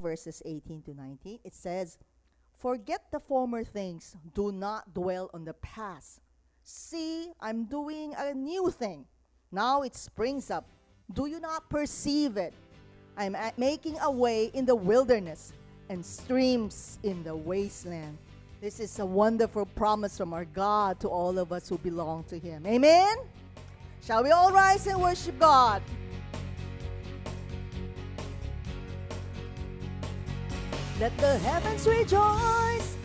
verses 18 to 19. It says, "Forget the former things, do not dwell on the past. See, I'm doing a new thing. Now it springs up. Do you not perceive it? Making a way in the wilderness and streams in the wasteland." This is a wonderful promise from our God to all of us who belong to Him. Amen? Shall we all rise and worship God? Let the heavens rejoice.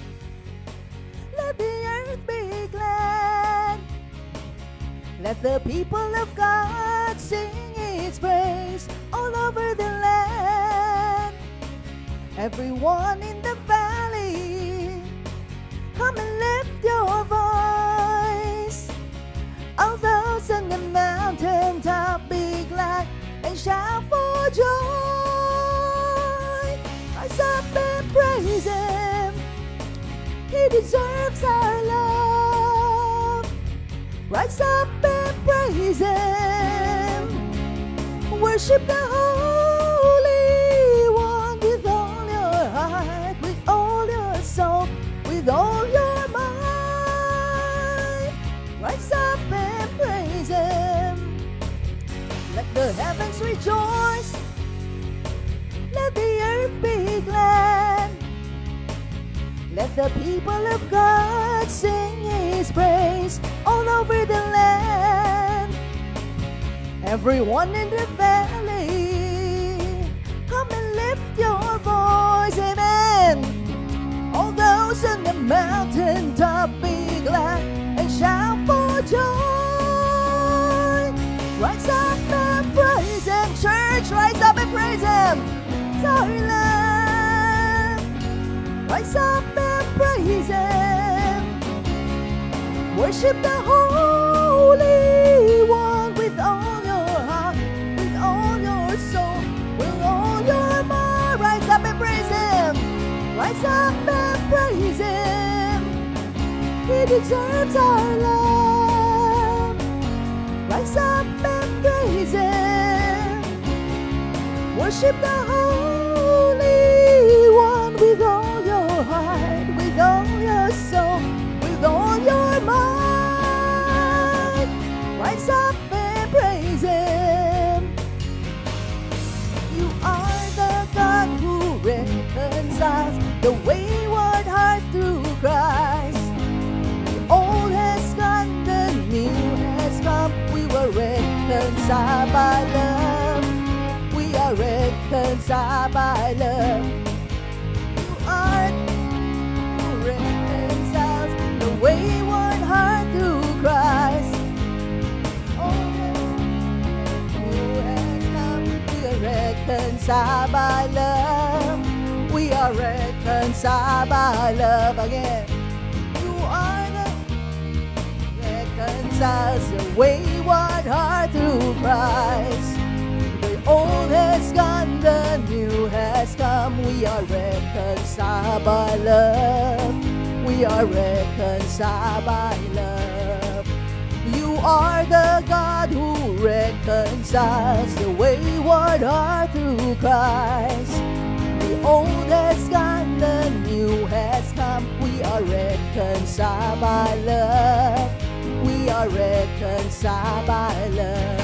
Let the earth be glad. Let the people of God sing His praise all over the land. Everyone in the valley, come and lift your voice. All those on the mountain top, be glad and shout for joy. Rise up and praise Him. He deserves our love. Rise up and praise Him. Worship the Holy One with all your heart, with all your soul, with all your mind. Rise up and praise Him. Let the heavens rejoice. Let the earth be glad. Let the people of God sing His praise all over the land. Everyone in the valley, come and lift your voice. Amen. All those on the mountain top, be glad and shout for joy. Rise up and praise Him. Church, rise up and praise Him. Our land. Rise up and praise Him. Worship the Holy One with all your heart, with all your soul, with all your mind. Rise up and praise Him. Rise up and praise Him. He deserves our love. Rise up and praise Him. Worship the Holy One with all your heart, with all your soul, with all your mind. Rise up and praise Him. You are the God who reconciles the wayward heart through Christ. The old has gone, the new has come. We were reconciled by love. We are reconciled by love. You are who reconciles the wayward heart through Christ. Oh, who has come? We are reconciled by love. We are reconciled by love again. You are the reconciles the wayward heart through Christ. Old has gone, the new has come. We are reconciled by love. We are reconciled by love. You are the God who reconciles the wayward heart through Christ. The old has gone, the new has come. We are reconciled by love. We are reconciled by love.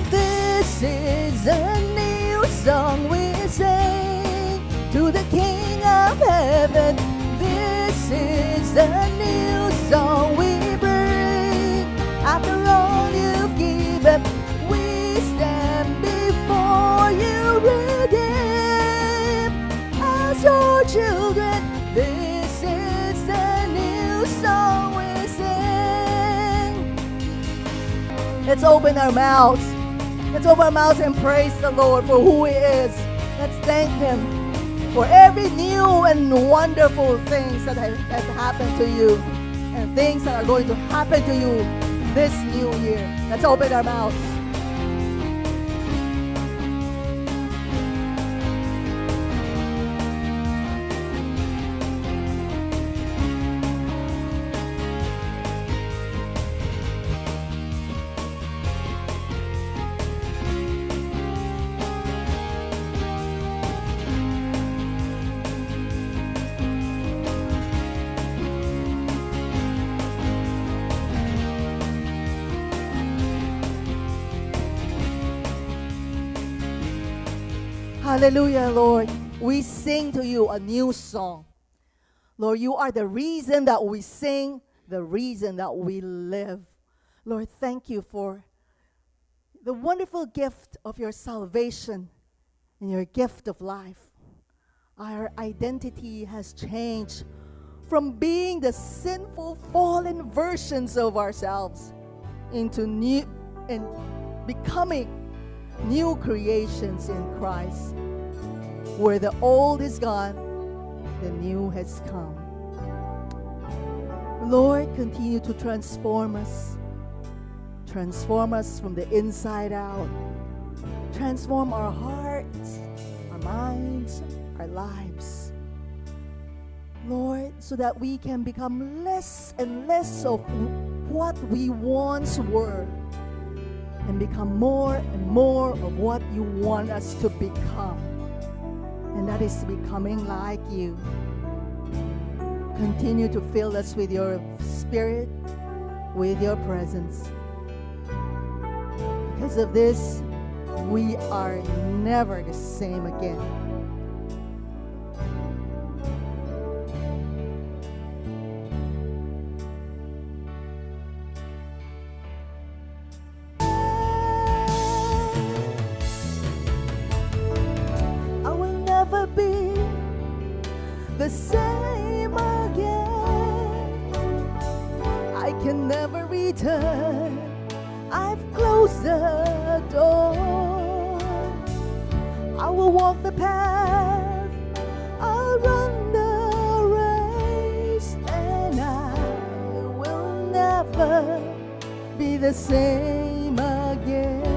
This is a new song we sing to the King of Heaven. This is a new song we bring. After all you've given, we stand before you redeemed. As your children, this is the new song we sing. Let's open our mouths. Let's open our mouths and praise the Lord for who He is. Let's thank Him for every new and wonderful things that has happened to you and things that are going to happen to you this new year. Let's open our mouths. Hallelujah, Lord. We sing to you a new song. Lord, you are the reason that we sing, the reason that we live. Lord, thank you for the wonderful gift of your salvation and your gift of life. Our identity has changed from being the sinful, fallen versions of ourselves into new and becoming new creations in Christ. Where the old is gone, the new has come. Lord, continue to transform us. Transform us from the inside out. Transform our hearts, our minds, our lives. Lord, so that we can become less and less of what we once were and become more and more of what you want us to become. And that is becoming like you. Continue to fill us with your spirit, with your presence. Because of this, we are never the same again. I will never be the same again. I can never return. I've closed the door. I will walk the path. I'll run the race, and I will never be the same again.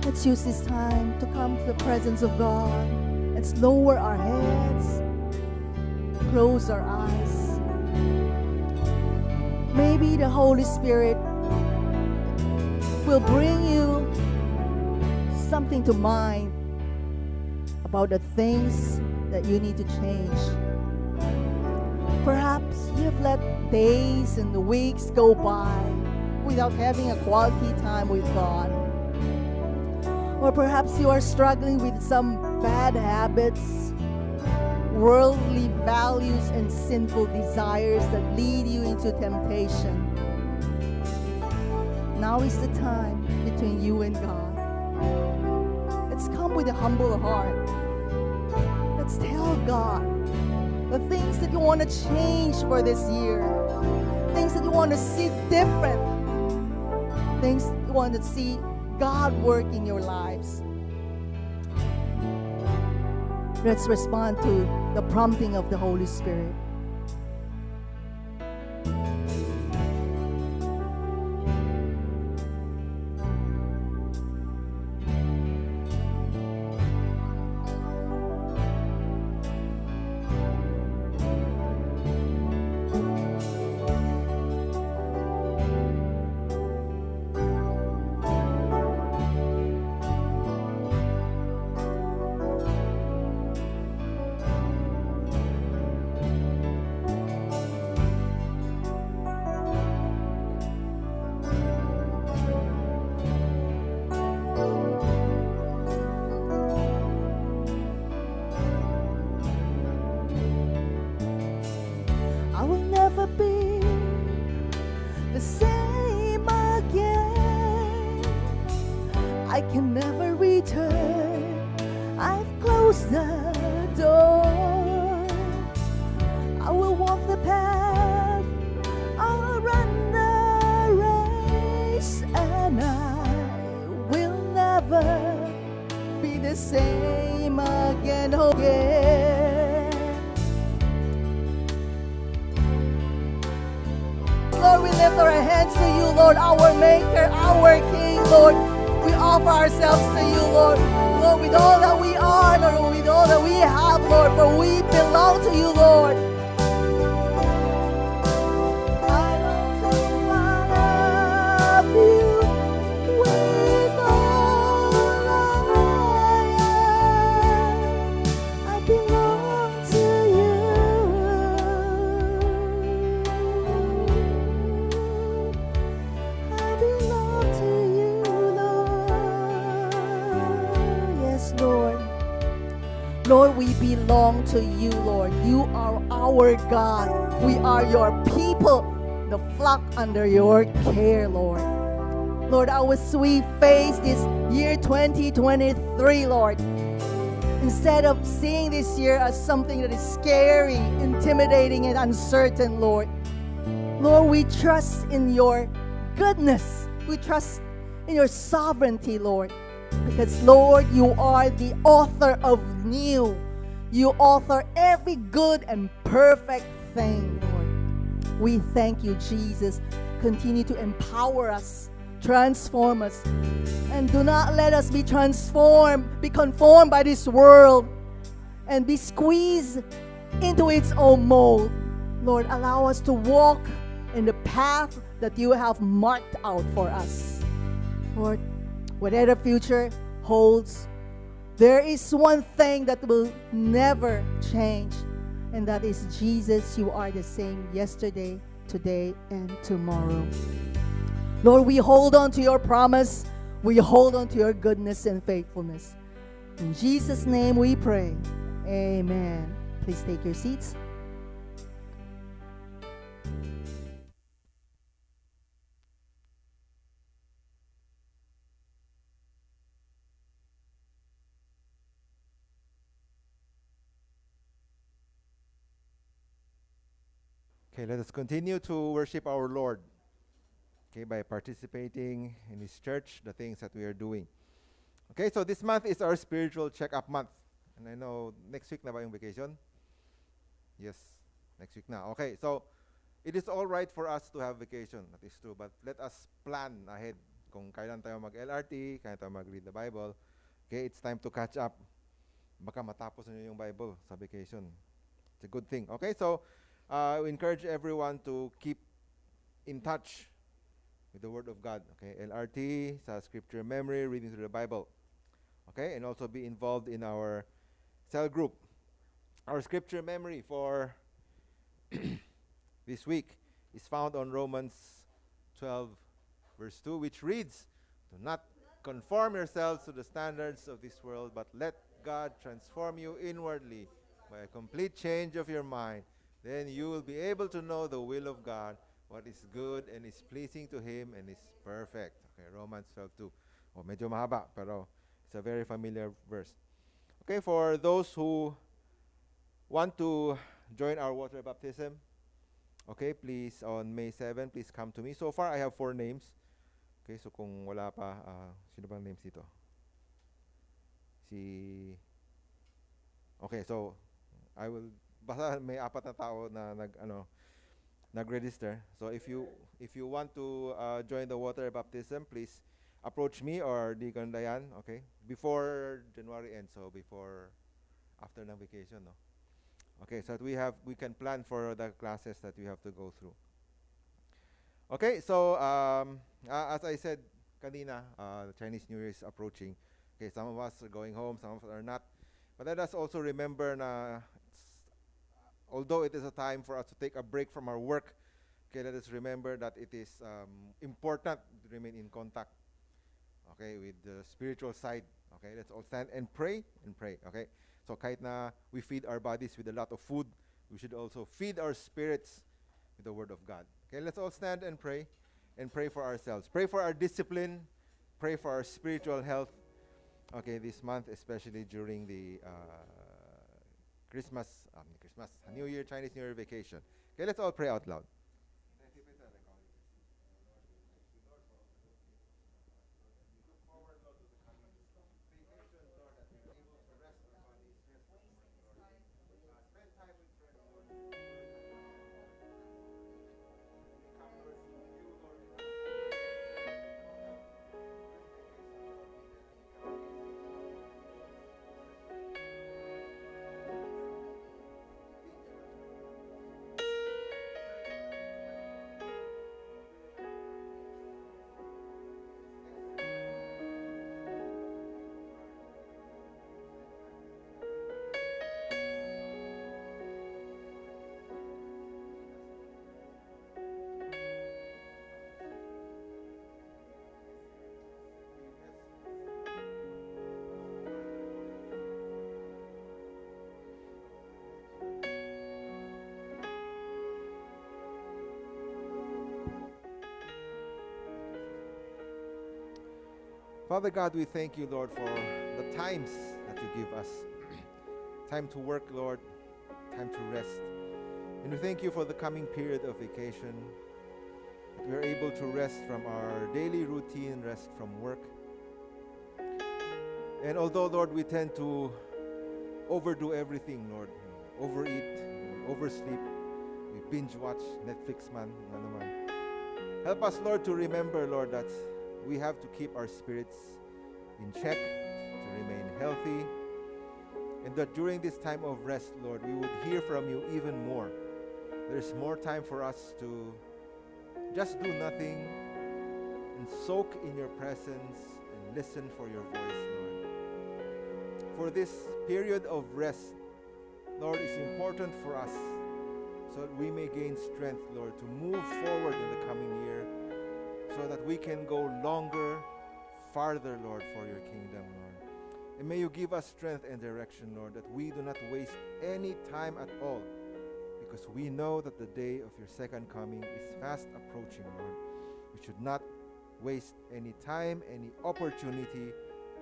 Let's use this time to come to the presence of God. Let's lower our heads, close our eyes. Maybe the Holy Spirit will bring you something to mind about the things that you need to change. Perhaps you've let days and the weeks go by without having a quality time with God. Or perhaps you are struggling with some bad habits, worldly values, and sinful desires that lead you into temptation. Now is the time between you and God. Let's come with a humble heart. Let's tell God the things that you want to change for this year, things that you want to see different, things you want to see God work in your lives. Let's respond to the prompting of the Holy Spirit. I will never be the same again. I can never return. I've closed the door. I will walk the path. I'll run the race, and I will never be the same again. Lord, we lift our hands to you, Lord, our Maker, our King, Lord. We offer ourselves to you, Lord. Lord, with all that we are, Lord, with all that we have, Lord, for we belong to you, Lord. I long to love you with all I am. I belong to you. I belong to you, Lord. Lord, we belong to you, Lord. You are our God. We are your people, the flock under your care, Lord. Lord, as we face this year 2023, Lord, instead of seeing this year as something that is scary, intimidating, and uncertain, Lord, we trust in your goodness. We trust in your sovereignty, Lord. Because, Lord, you are the author of new. You author every good and perfect thing, Lord. We thank you, Jesus. Continue to empower us, transform us, and do not let us be conformed by this world and be squeezed into its own mold. Lord, allow us to walk in the path that you have marked out for us. Lord, whatever the future holds, there is one thing that will never change, and that is Jesus. You are the same yesterday, today, and tomorrow. Lord, we hold on to your promise. We hold on to your goodness and faithfulness. In Jesus' name we pray. Amen. Please take your seats. Okay, let us continue to worship our Lord. Okay, by participating in His church, the things that we are doing. Okay, so this month is our spiritual check-up month. And I know, next week na ba yung vacation? Yes, next week na. Okay, so it is all right for us to have vacation. That is true. But let us plan ahead. Kung kailan tayo mag-LRT, kailan tayo mag-read the Bible. Okay, it's time to catch up. Baka matapos na yung Bible sa vacation. It's a good thing. Okay, so we encourage everyone to keep in touch with the Word of God. Okay, LRT, sa scripture memory, reading through the Bible. Okay, and also be involved in our cell group. Our scripture memory for this week is found on Romans 12, verse 2, which reads, "Do not conform yourselves to the standards of this world, but let God transform you inwardly by a complete change of your mind. Then you will be able to know the will of God, what is good and is pleasing to Him and is perfect." Okay, Romans 12:2. Oh, medyo mahaba, pero it's a very familiar verse. Okay, for those who want to join our water baptism, okay, please, on May 7, please come to me. So far, I have 4 names. Okay, so kung wala pa, sino bang names dito? Okay, so I will, basta may 4 na tao na nag-register. So if you want to join the water baptism, please approach me or Deacon Dayan, okay? Before January ends, so after ng vacation, no? Okay, so that we can plan for the classes that we have to go through. Okay, so as I said kanina, the Chinese New Year is approaching. Okay, some of us are going home, some of us are not. But let us also remember na although it is a time for us to take a break from our work, okay, let us remember that it is important to remain in contact, okay, with the spiritual side. Okay, let's all stand and pray, okay? So kahit na we feed our bodies with a lot of food, we should also feed our spirits with the Word of God. Okay, let's all stand and pray for ourselves. Pray for our discipline, pray for our spiritual health, okay, this month, especially during the New Year, Chinese New Year vacation. Okay, let's all pray out loud. Father God, we thank you, Lord, for the times that you give us. Time to work, Lord, time to rest. And we thank you for the coming period of vacation. That we are able to rest from our daily routine, rest from work. And although, Lord, we tend to overdo everything, Lord, overeat, oversleep, we binge watch Netflix man, ano man. Help us, Lord, to remember, Lord, that we have to keep our spirits in check, to remain healthy, and that during this time of rest, Lord, we would hear from you even more. There's more time for us to just do nothing and soak in your presence and listen for your voice, Lord. For this period of rest, Lord, is important for us so that we may gain strength, Lord, to move forward in the coming year, so that we can go longer, farther, Lord, for your kingdom, Lord. And may you give us strength and direction, Lord, that we do not waste any time at all, because we know that the day of your second coming is fast approaching, Lord. We should not waste any time, any opportunity,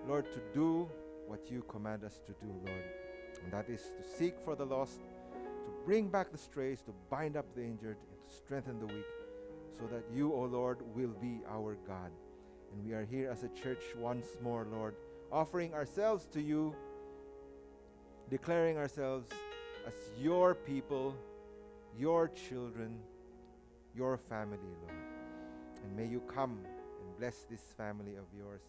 Lord, to do what you command us to do, Lord. And that is to seek for the lost, to bring back the strays, to bind up the injured, and to strengthen the weak, so that you, O Lord, will be our God. And we are here as a church once more, Lord, offering ourselves to you, declaring ourselves as your people, your children, your family, Lord. And may you come and bless this family of yours.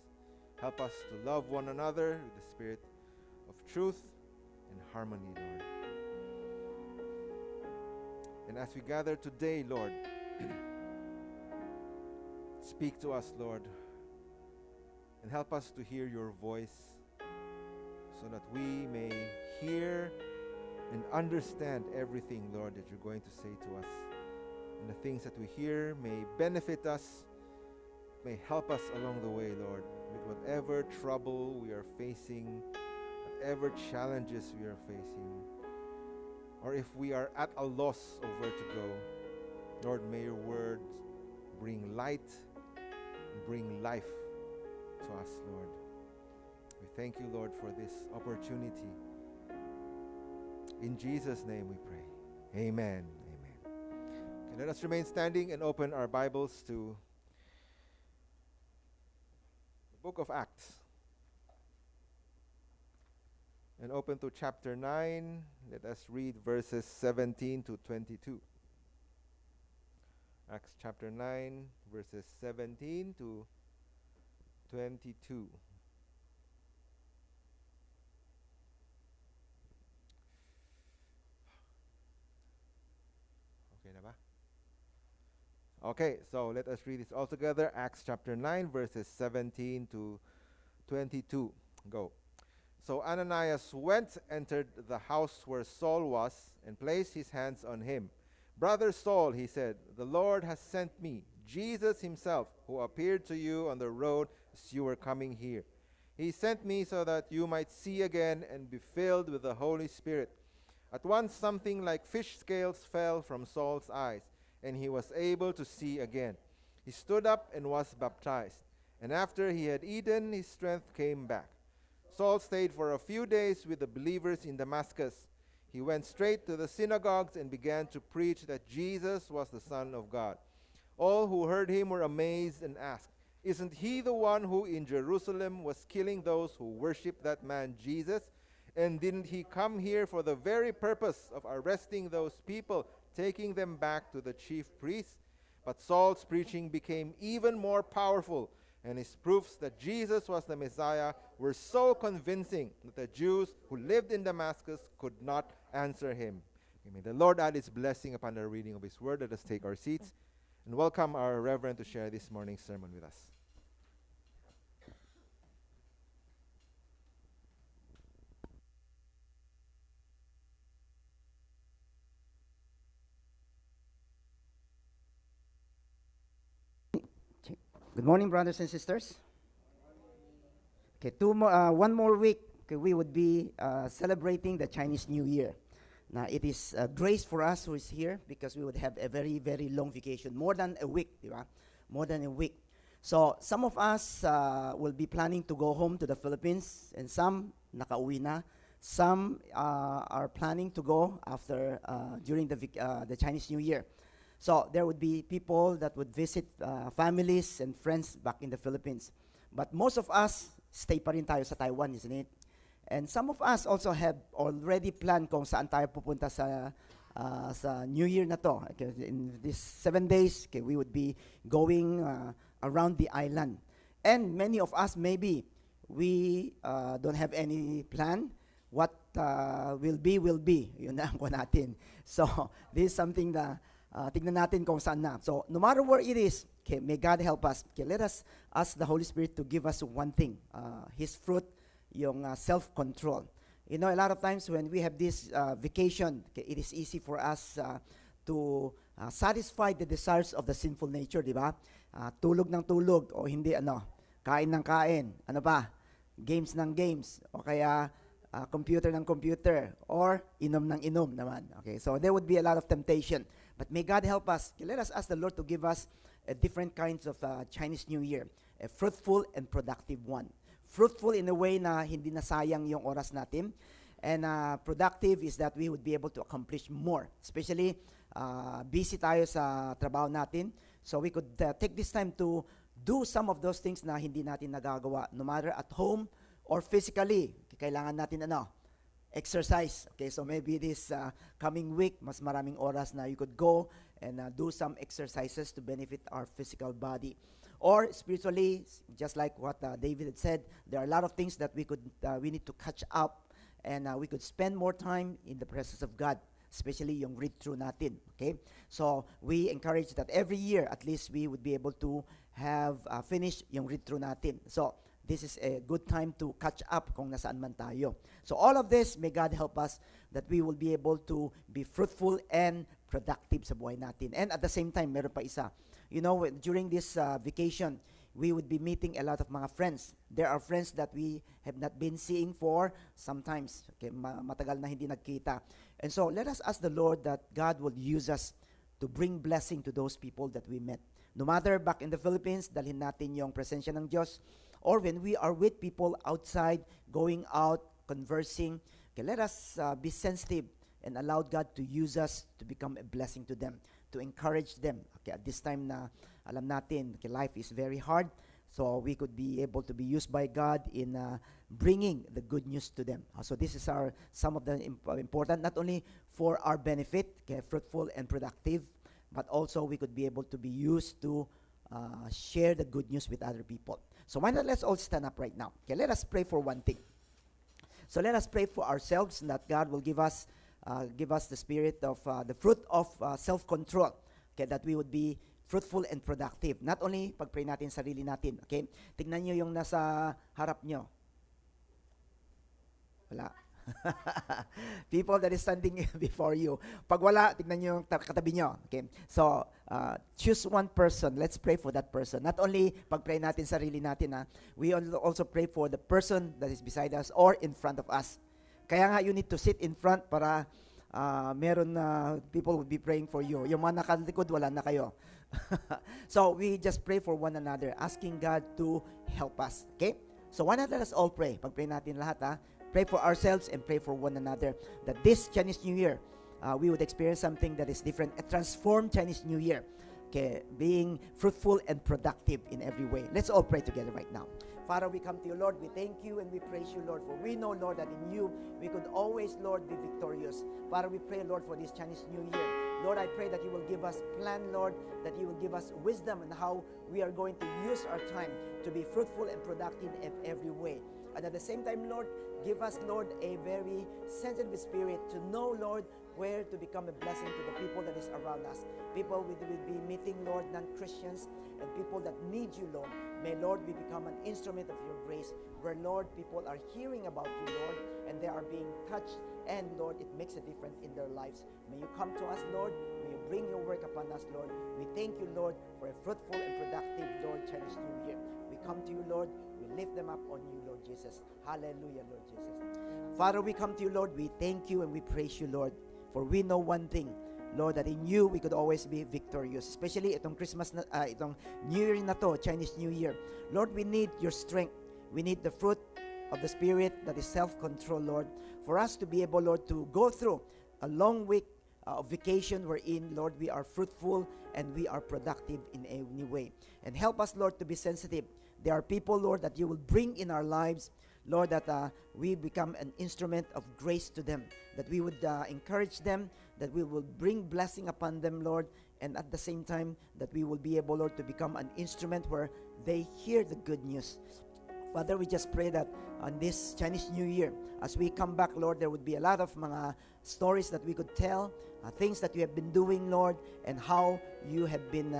Help us to love one another with the spirit of truth and harmony, Lord. And as we gather today, Lord, speak to us, Lord, and help us to hear your voice so that we may hear and understand everything, Lord, that you're going to say to us. And the things that we hear may benefit us, may help us along the way, Lord, with whatever trouble we are facing, whatever challenges we are facing, or if we are at a loss of where to go. Lord, may your words bring light, bring life to us, Lord. We thank you, Lord, for this opportunity. In Jesus' name we pray. Amen. Amen. Okay, let us remain standing and open our Bibles to the book of Acts. And open to chapter 9. Let us read verses 17 to 22. Acts chapter 9, verses 17 to 22. Okay na ba? Okay, so let us read this all together. Acts chapter 9, verses 17 to 22. Go. So Ananias went, entered the house where Saul was, and placed his hands on him. Brother Saul, he said, the Lord has sent me, Jesus himself, who appeared to you on the road as you were coming here. He sent me so that you might see again and be filled with the Holy Spirit. At once something like fish scales fell from Saul's eyes, and he was able to see again. He stood up and was baptized. And after he had eaten, his strength came back. Saul stayed for a few days with the believers in Damascus. He went straight to the synagogues and began to preach that Jesus was the Son of God. All who heard him were amazed and asked, "Isn't he the one who in Jerusalem was killing those who worship that man Jesus? And didn't he come here for the very purpose of arresting those people, taking them back to the chief priests?" But Saul's preaching became even more powerful, and his proofs that Jesus was the Messiah were so convincing that the Jews who lived in Damascus could not answer him. May the Lord add his blessing upon the reading of his word. Let us take our seats and welcome our Reverend to share this morning's sermon with us. Good morning, brothers and sisters. Okay, one more week, okay, we would be celebrating the Chinese New Year. Now, it is grace for us who is here because we would have a very, very long vacation, more than a week, diba? More than a week. So some of us will be planning to go home to the Philippines, and some nakauwi na. Some are planning to go after during the Chinese New Year. So there would be people that would visit families and friends back in the Philippines. But most of us stay pa rin tayo sa Taiwan, isn't it? And some of us also have already planned kung saan tayo pupunta sa New Year na to. Okay, in these 7 days, okay, we would be going around the island. And many of us, maybe, we don't have any plan. What will be, will be. Yun na ang kuha natin. So, this is something na tignan natin kung saan na. So, no matter where it is, okay, may God help us. Okay, let us ask the Holy Spirit to give us one thing. His fruit, yung self-control. You know, a lot of times when we have this vacation, okay, it is easy for us to satisfy the desires of the sinful nature, di ba? Tulog ng tulog, o hindi, kain ng kain, ano pa? Games ng games, o kaya computer ng computer, or inom ng inom naman. Okay, so there would be a lot of temptation. But may God help us. Okay, let us ask the Lord to give us different kinds of Chinese New Year, a fruitful and productive one. Fruitful in a way na hindi nasayang yung oras natin. And productive is that we would be able to accomplish more. Especially, busy tayo sa trabaho natin. So we could take this time to do some of those things na hindi natin nagagawa. No matter at home or physically. Kailangan natin exercise. Okay, so maybe this coming week, mas maraming oras na you could go and do some exercises to benefit our physical body. Or spiritually, just like what David had said, there are a lot of things that we need to catch up, and we could spend more time in the presence of God, especially yung read through natin. Okay, so we encourage that every year at least we would be able to have finished yung read through natin. So this is a good time to catch up kung nasaan man tayo. So all of this, may God help us that we will be able to be fruitful and productive sa buhay natin. And at the same time, meron pa isa. You know, during this vacation, we would be meeting a lot of mga friends. There are friends that we have not been seeing for sometimes. Okay, matagal na hindi nagkita. And so, let us ask the Lord that God will use us to bring blessing to those people that we met. No matter back in the Philippines, dalhin natin yung presensya ng Diyos. Or when we are with people outside, going out, conversing, okay, let us be sensitive and allow God to use us to become a blessing to them, to encourage them. Okay, at this time na alam natin, okay, life is very hard, so we could be able to be used by God in bringing the good news to them. So this is some of the important, not only for our benefit, okay, fruitful and productive, but also we could be able to be used to share the good news with other people. So why not let's all stand up right now. Okay, let us pray for one thing. So let us pray for ourselves that God will give us the spirit of the fruit of self-control. Okay, that we would be fruitful and productive. Not only pag-pray natin sarili natin. Okay, tignan nyo yung nasa harap nyo. Wala. People that is standing before you. Pag wala, tignan nyo yung katabi nyo. Okay, so choose one person. Let's pray for that person. Not only pag-pray natin sarili natin, we also pray for the person that is beside us or in front of us. Kaya nga, you need to sit in front para meron people would be praying for you. Yung mga nakalikod, wala na kayo. So, we just pray for one another, asking God to help us. Okay? So, why not let us all pray? Pag-pray natin lahat, pray for ourselves and pray for one another. That this Chinese New Year, we would experience something that is different. A transformed Chinese New Year. Okay? Being fruitful and productive in every way. Let's all pray together right now. Father, we come to you, Lord. We thank you and we praise you, Lord, for we know, Lord, that in you we could always, Lord, be victorious. Father, we pray, Lord, for this Chinese New Year. Lord, I pray that you will give us plan, Lord, that you will give us wisdom on how we are going to use our time to be fruitful and productive in every way. And at the same time, Lord, give us, Lord, a very sensitive spirit to know, Lord, where to become a blessing to the people that is around us. People we will be meeting, Lord, non-Christians, and people that need you, Lord. May, Lord, we become an instrument of your grace, where, Lord, people are hearing about you, Lord, and they are being touched, and, Lord, it makes a difference in their lives. May you come to us, Lord. May you bring your work upon us, Lord. We thank you, Lord, for a fruitful and productive, Lord, Chinese New Year. We come to you, Lord. We lift them up on you, Lord Jesus. Hallelujah, Lord Jesus. Father, we come to you, Lord. We thank you and we praise you, Lord. For we know one thing, Lord, that in you we could always be victorious. Especially itong itong New Year na to, Chinese New Year. Lord, we need your strength. We need the fruit of the Spirit, that is self-control, Lord, for us to be able, Lord, to go through a long week of vacation wherein, Lord, we are fruitful and we are productive in any way. And help us, Lord, to be sensitive. There are people, Lord, that you will bring in our lives, Lord, that we become an instrument of grace to them, that we would encourage them, that we will bring blessing upon them, Lord, and at the same time, that we will be able, Lord, to become an instrument where they hear the good news. Father, we just pray that on this Chinese New Year, as we come back, Lord, there would be a lot of mga stories that we could tell, things that you have been doing, Lord, and how you have been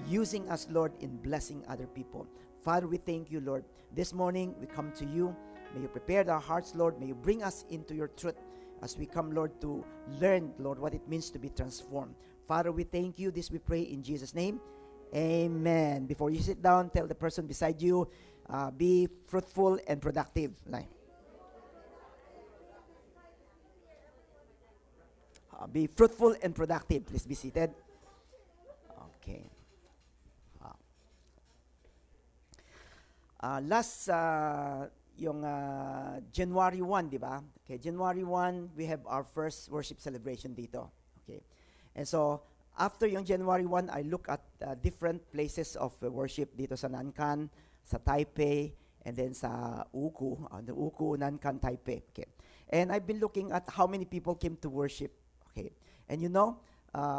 using us, Lord, in blessing other people. Father, we thank you, Lord. This morning, we come to you. May you prepare our hearts, Lord. May you bring us into your truth as we come, Lord, to learn, Lord, what it means to be transformed. Father, we thank you. This we pray in Jesus' name. Amen. Before you sit down, tell the person beside you, be fruitful and productive. Be fruitful and productive. Please be seated. Okay. Last yung January 1, di ba? Okay, January 1, we have our first worship celebration dito. Okay. And so, after yung January 1, I look at different places of worship dito sa Nankan, sa Taipei, and then sa Uku, the Uku, Nankan, Taipei. Okay. And I've been looking at how many people came to worship. Okay. And you know,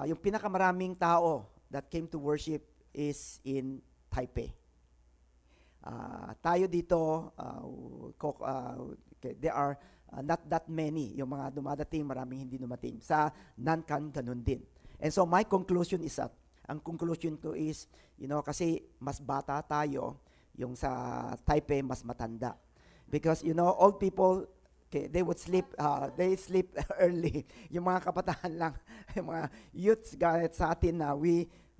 yung pinakamaraming tao that came to worship is in Taipei. Tayo dito, there are not that many. Yung mga dumadating, maraming hindi dumating. Sa Nankan, ganun din. And so my conclusion is that, ang conclusion ko is, you know, kasi mas bata tayo, yung sa Taipei mas matanda. Because, you know, old people, okay, they would sleep, they sleep early. Yung mga kabataan lang, yung mga youths, gaya sa atin na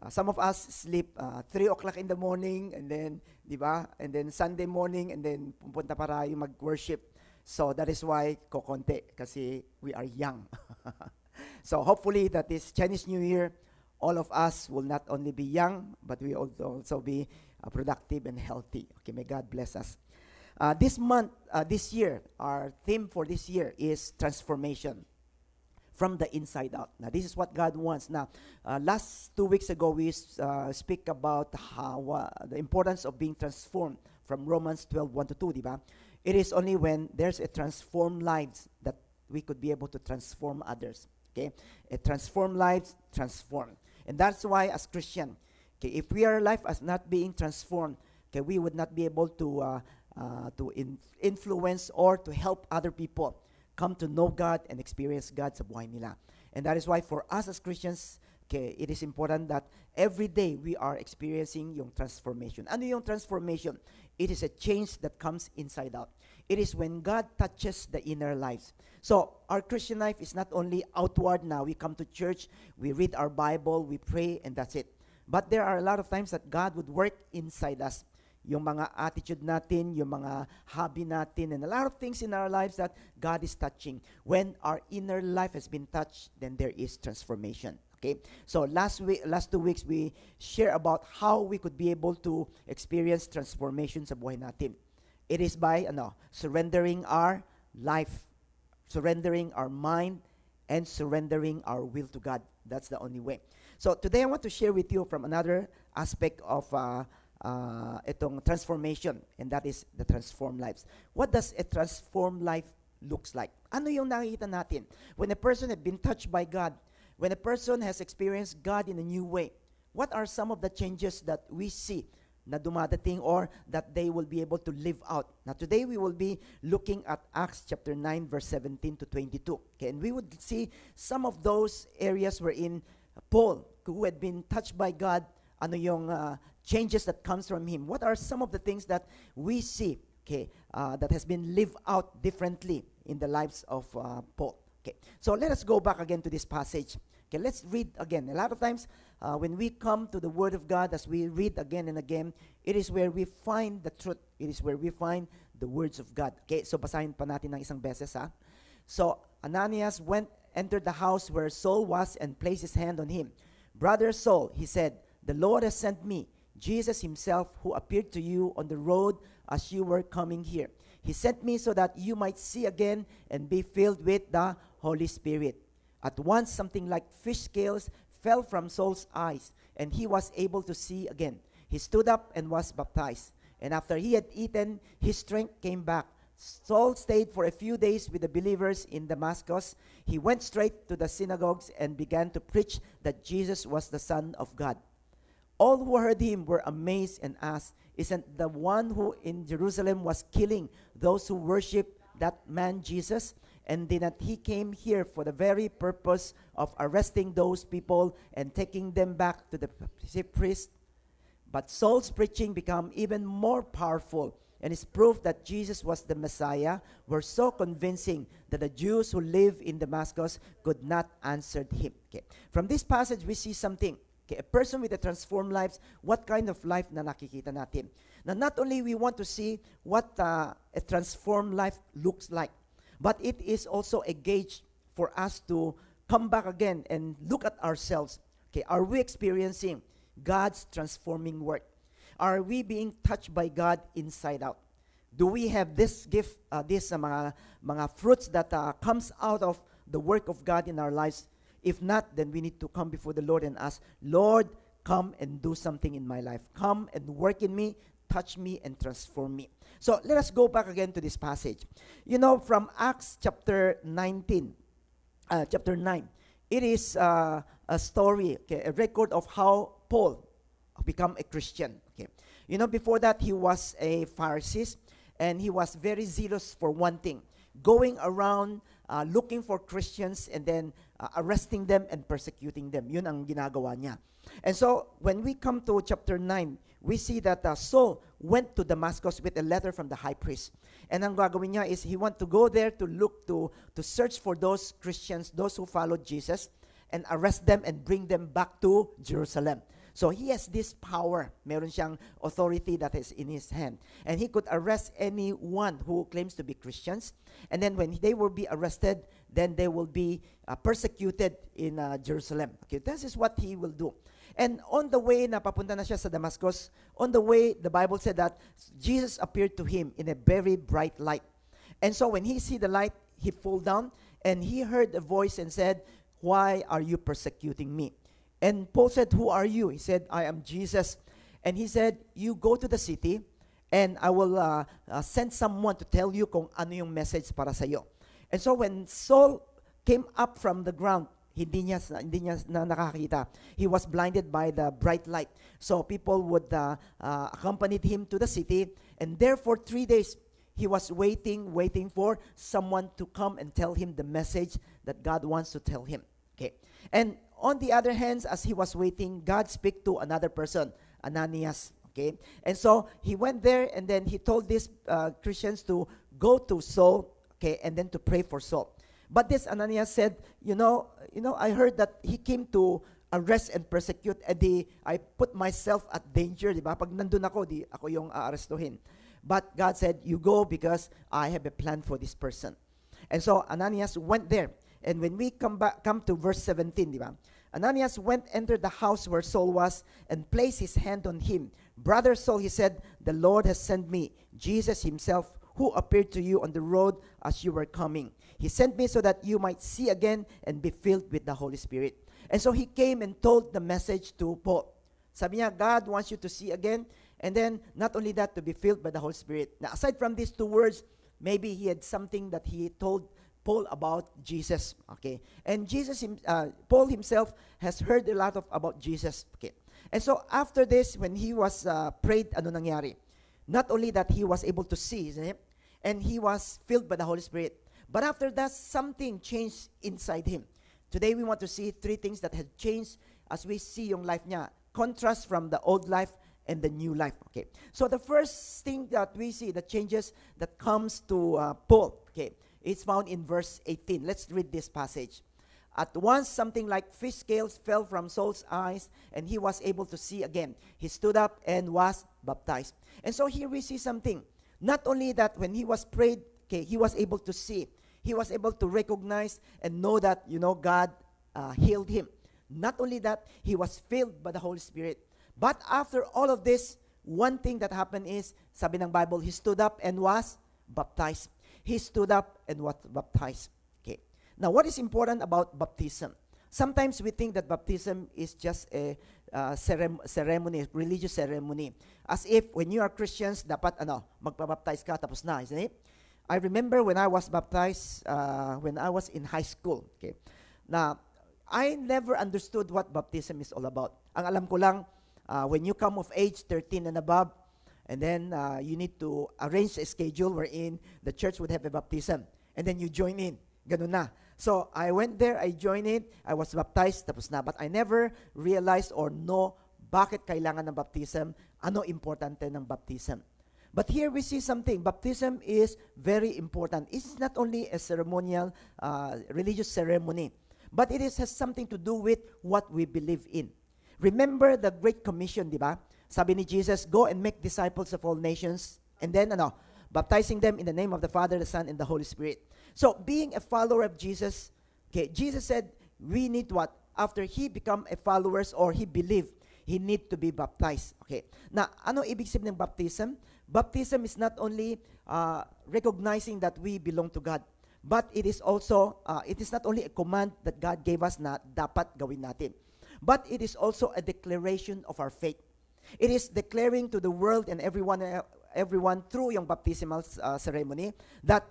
some of us sleep 3 o'clock in the morning, and then, di ba? And then Sunday morning, and then pupunta para yung mag-worship. So that is why kokonti, kasi we are young. So hopefully that this Chinese New Year, all of us will not only be young, but we also be productive and healthy. Okay, may God bless us. This year, our theme for this year is transformation from the inside out. Now, this is what God wants. Now, last 2 weeks ago, we speak about how the importance of being transformed from Romans 12:1-2, di ba? It is only when there's a transformed lives that we could be able to transform others. Okay, a transformed lives, transform. And that's why as Christian, okay, if our life is not being transformed, okay, we would not be able to influence or to help other people come to know God and experience God sa buhay nila. And that is why for us as Christians, okay, it is important that every day we are experiencing yung transformation. Ano yung transformation? It is a change that comes inside out. It is when God touches the inner lives. So, our Christian life is not only outward now. We come to church, we read our Bible, we pray, and that's it. But there are a lot of times that God would work inside us. Yung mga attitude natin, yung mga hobby natin, and a lot of things in our lives that God is touching. When our inner life has been touched, then there is transformation. Okay? So last 2 weeks, we share about how we could be able to experience transformation sa buhay natin. It is by surrendering our life, surrendering our mind, and surrendering our will to God. That's the only way. So today I want to share with you from another aspect of itong transformation, and that is the transformed lives. What does a transformed life looks like? Ano yung nakikita natin? When a person has been touched by God, when a person has experienced God in a new way, what are some of the changes that we see na dumadating or that they will be able to live out? Now today we will be looking at Acts chapter 9 verse 17-22. Okay, and we would see some of those areas wherein Paul, who had been touched by God, ano yung changes that comes from him. What are some of the things that we see, okay, that has been lived out differently in the lives of Paul? Okay, so let us go back again to this passage. Okay, let's read again. A lot of times, when we come to the Word of God, as we read again and again, it is where we find the truth. It is where we find the words of God. Okay, so basahin pa natin ng isang beses, ha? So, Ananias went entered the house where Saul was and placed his hand on him. Brother Saul, he said, the Lord has sent me, Jesus himself, who appeared to you on the road as you were coming here. He sent me so that you might see again and be filled with the Holy Spirit. At once something like fish scales fell from Saul's eyes, and he was able to see again. He stood up and was baptized. And after he had eaten, his strength came back. Saul stayed for a few days with the believers in Damascus. He went straight to the synagogues and began to preach that Jesus was the Son of God. All who heard him were amazed and asked, isn't the one who in Jerusalem was killing those who worship that man Jesus? And did not he came here for the very purpose of arresting those people and taking them back to the chief priest? But Saul's preaching became even more powerful, and his proof that Jesus was the Messiah were so convincing that the Jews who live in Damascus could not answer him. Okay. From this passage, we see something. Okay. A person with a transformed life, what kind of life na nakikita natin? Now, not only we want to see what a transformed life looks like, but it is also a gauge for us to come back again and look at ourselves. Okay. Are we experiencing God's transforming work? Are we being touched by God inside out? Do we have this gift, mga fruits that comes out of the work of God in our lives? If not, then we need to come before the Lord and ask, Lord, come and do something in my life. Come and work in me, touch me, and transform me. So let us go back again to this passage. You know, from Acts chapter 9, it is a story, okay, a record of how Paul become a Christian. Okay, you know, before that he was a Pharisee, and he was very zealous for one thing, going around looking for Christians and then arresting them and persecuting them. Yun ang ginagawa niya. And so when we come to chapter 9, we see that Saul went to Damascus with a letter from the high priest. And ang gagawin niya is he want to go there to look to search for those Christians, those who followed Jesus, and arrest them and bring them back to Jerusalem. So he has this power. Meron siyang authority that is in his hand. And he could arrest anyone who claims to be Christians. And then when they will be arrested, then they will be persecuted in Jerusalem. Okay, this is what he will do. And on the way, napapunta na siya sa Damascus, on the way, the Bible said that Jesus appeared to him in a very bright light. And so when he see the light, he fall down, and he heard a voice and said, why are you persecuting me? And Paul said, who are you? He said, I am Jesus. And he said, you go to the city, and I will send someone to tell you kung ano yung message para sa iyo. And so when Saul came up from the ground, hindi niya na nakakita. He was blinded by the bright light. So people would accompany him to the city, and there for 3 days, he was waiting for someone to come and tell him the message that God wants to tell him. Okay. And on the other hand, as he was waiting, God spoke to another person, Ananias. Okay. And so he went there, and then he told these Christians to go to Saul, okay, and then to pray for Saul. But this Ananias said, you know, I heard that he came to arrest and persecute, and I put myself at danger, di ba? Pag nandun ako, di ako yung aarestuhin. But God said, you go because I have a plan for this person. And so Ananias went there. And when we come to verse 17, di ba? Ananias entered the house where Saul was, and placed his hand on him. Brother Saul, he said, the Lord has sent me, Jesus himself, who appeared to you on the road as you were coming. He sent me so that you might see again and be filled with the Holy Spirit. And so he came and told the message to Paul. Sabi niya, God wants you to see again, and then not only that, to be filled by the Holy Spirit. Now, aside from these two words, maybe he had something that he told Paul about Jesus. Okay, and Paul himself has heard a lot about Jesus. Okay, and so after this, when he was prayed, ano nangyari? Not only that he was able to see, isn't it? And he was filled by the Holy Spirit. But after that, something changed inside him. Today, we want to see three things that had changed as we see yung life niya. Contrast from the old life and the new life. Okay. So the first thing that we see, the changes that comes to Paul, okay, it's found in verse 18. Let's read this passage. At once, something like fish scales fell from Saul's eyes, and he was able to see again. He stood up and was baptized. And so here we see something. Not only that when he was prayed, okay, he was able to see. He was able to recognize and know that, God healed him. Not only that, he was filled by the Holy Spirit. But after all of this, one thing that happened is, sabi ng Bible, he stood up and was baptized. He stood up and was baptized. Okay. Now, what is important about baptism? Sometimes we think that baptism is just a ceremony, religious ceremony. As if when you are Christians, dapat magpabaptize ka, tapos na, isn't it? I remember when I was baptized, when I was in high school. Okay. Now, I never understood what baptism is all about. Ang alam ko lang, when you come of age, 13 and above, and then you need to arrange a schedule wherein the church would have a baptism. And then you join in. Ganun na. So, I went there, I joined it, I was baptized, tapos na. But I never realized or know bakit kailangan ng baptism, ano importante ng baptism. But here we see something. Baptism is very important. It's not only a ceremonial, religious ceremony, but it has something to do with what we believe in. Remember the Great Commission, di ba? Sabi ni Jesus, go and make disciples of all nations. And then, baptizing them in the name of the Father, the Son, and the Holy Spirit. So, being a follower of Jesus, okay, Jesus said, we need what? After he become a followers or he believed, he need to be baptized. Okay. Na, ano ibig sabihin ng baptism? Baptism is not only recognizing that we belong to God, but it is also, it is not only a command that God gave us na dapat gawin natin, but it is also a declaration of our faith. It is declaring to the world and everyone through yung baptismal ceremony that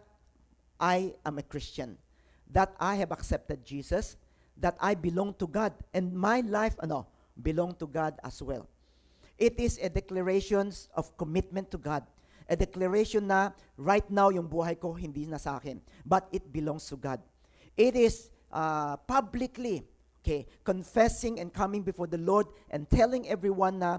I am a Christian, that I have accepted Jesus, that I belong to God, and my life, belong to God as well. It is a declaration of commitment to God. A declaration na right now yung buhay ko hindi na sa akin, but it belongs to God. It is publicly, confessing and coming before the Lord and telling everyone na,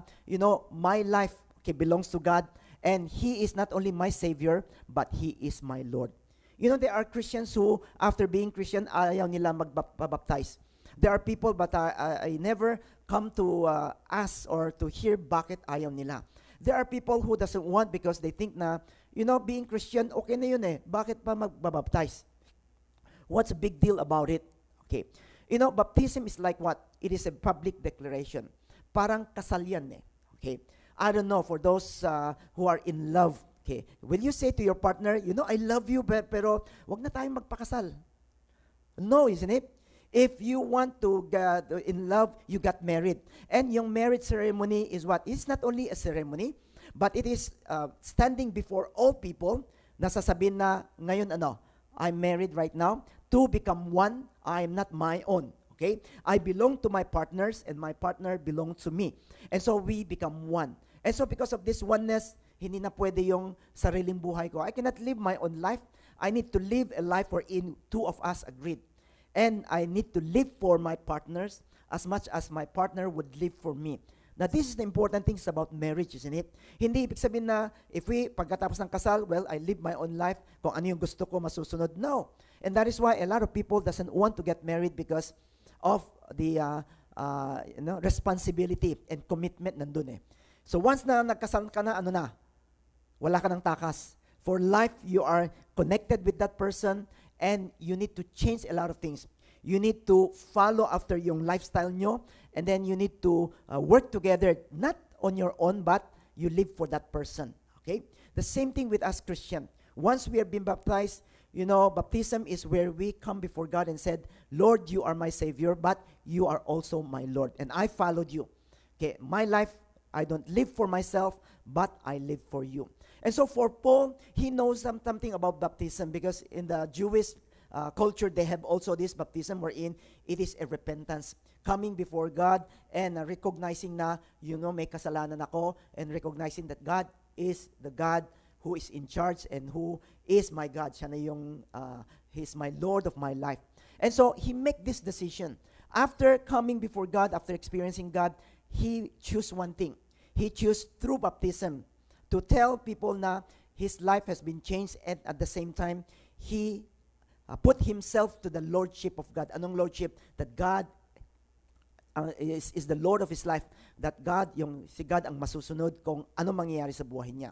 my life, belongs to God, and He is not only my Savior, but He is my Lord. There are Christians who, after being Christian, ayaw nila magbaptize. There are people, but I never come to ask or to hear bakit ayaw nila. There are people who doesn't want because they think na, being Christian, okay na yun eh. Bakit pa magbabaptize? What's the big deal about it? Okay. Baptism is like what? It is a public declaration. Parang kasal yan eh. Okay. I don't know, for those who are in love, okay, will you say to your partner, I love you, pero wag na tayong magpakasal? No, isn't it? If you want to get in love, you got married. And yung marriage ceremony is what? It's not only a ceremony, but it is standing before all people, nasasabihin na, ngayon I'm married right now, to become one, I am not my own. Okay? I belong to my partners, and my partner belongs to me. And so we become one. And so because of this oneness, hindi na pwede yung sariling buhay ko. I cannot live my own life. I need to live a life wherein two of us agreed. And I need to live for my partners as much as my partner would live for me. Now, this is the important things about marriage, isn't it? Hindi ibig sabihin na, pagkatapos ng kasal, well, I live my own life, kung ano yung gusto ko, masusunod. No. And that is why a lot of people doesn't want to get married because of the responsibility and commitment nandun eh. So once na nagkasal ka na, wala ka ng takas. For life, you are connected with that person, and you need to change a lot of things. You need to follow after yung lifestyle nyo, and then you need to work together, not on your own, but you live for that person. Okay? The same thing with us Christian. Once we have been baptized, baptism is where we come before God and said, Lord, you are my Savior, but you are also my Lord, and I followed you. Okay? My life, I don't live for myself, but I live for you. And so for Paul, he knows something about baptism because in the Jewish culture, they have also this baptism wherein it is a repentance. Coming before God and recognizing na, may kasalanan ako, and recognizing that God is the God who is in charge and who is my God. Siya na yung, He's my Lord of my life. And so he make this decision. After coming before God, after experiencing God, he choose one thing. He choose through baptism to tell people na his life has been changed, and at the same time, he put himself to the lordship of God. Anong lordship? That God is the Lord of his life. That God, si God ang masusunod kung ano mangyayari sa buhay niya.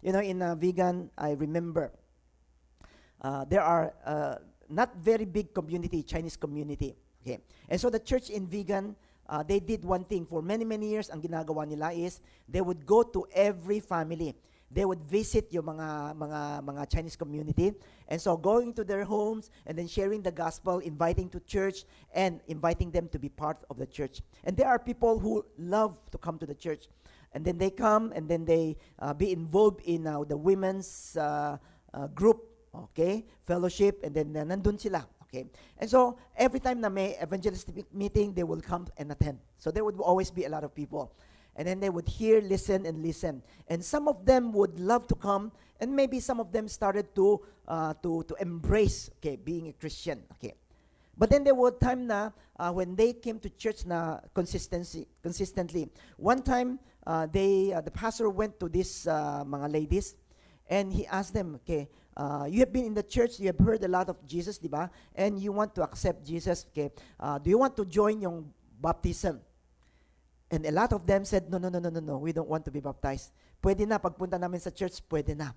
In vegan, I remember, there are not very big community, Chinese community. Okay. And so the church in Vigan, they did one thing. For many, many years, ang ginagawa nila is they would go to every family. They would visit yung mga Chinese community. And so going to their homes and then sharing the gospel, inviting to church, and inviting them to be part of the church. And there are people who love to come to the church. And then they come and then they be involved in the women's group, okay, fellowship, and then nandun sila. Okay. And so, every time na may evangelistic meeting, they will come and attend. So, there would always be a lot of people. And then they would hear, listen, and listen. And some of them would love to come, and maybe some of them started to embrace, okay, being a Christian. Okay. But then there were time na when they came to church na consistently. One time, the pastor went to these mga ladies, and he asked them, okay, you have been in the church, you have heard a lot of Jesus, di ba? And you want to accept Jesus, okay? Do you want to join yung baptism? And a lot of them said, no, we don't want to be baptized. Pwede na, pagpunta namin sa church, pwede na.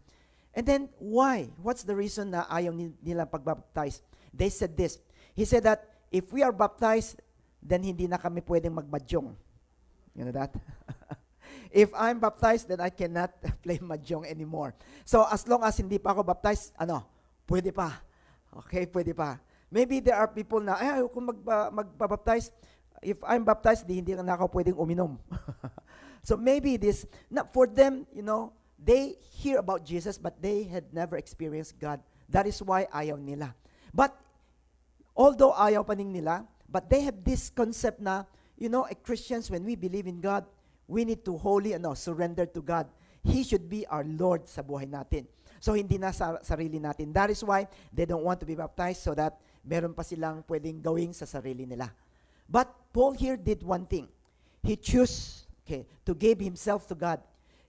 And then, why? What's the reason na ayaw nila pagbaptize? They said this. He said that, if we are baptized, then hindi na kami pwedeng magmadyong. You know that? If I'm baptized, then I cannot play mahjong anymore. So, as long as hindi pa ako baptized, pwede pa. Okay, pwede pa. Maybe there are people na, ayaw kung magbabaptize. If I'm baptized, hindi na ako pwedeng uminom. So, maybe this, for them, they hear about Jesus, but they had never experienced God. That is why ayaw nila. But, although ayaw pa ning nila, but they have this concept na, Christians, when we believe in God, we need to wholly surrender to God. He should be our Lord sa buhay natin. So, hindi na sa sarili natin. That is why they don't want to be baptized so that meron pa silang pwedeng gawing sa sarili nila. But Paul here did one thing. He chose to give himself to God.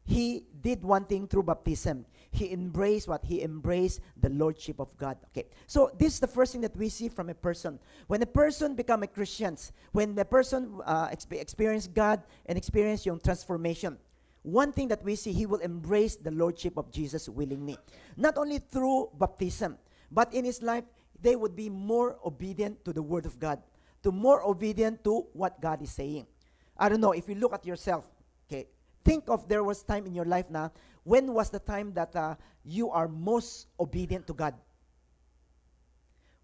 He did one thing through baptism. He embraced what? He embraced the Lordship of God. Okay. So this is the first thing that we see from a person. When a person become a Christian, when the person experience God and experience yung transformation, one thing that we see, he will embrace the Lordship of Jesus willingly. Not only through baptism, but in his life, they would be more obedient to the Word of God, to more obedient to what God is saying. I don't know, if you look at yourself, okay, think of there was time in your life na, when was the time that you are most obedient to God?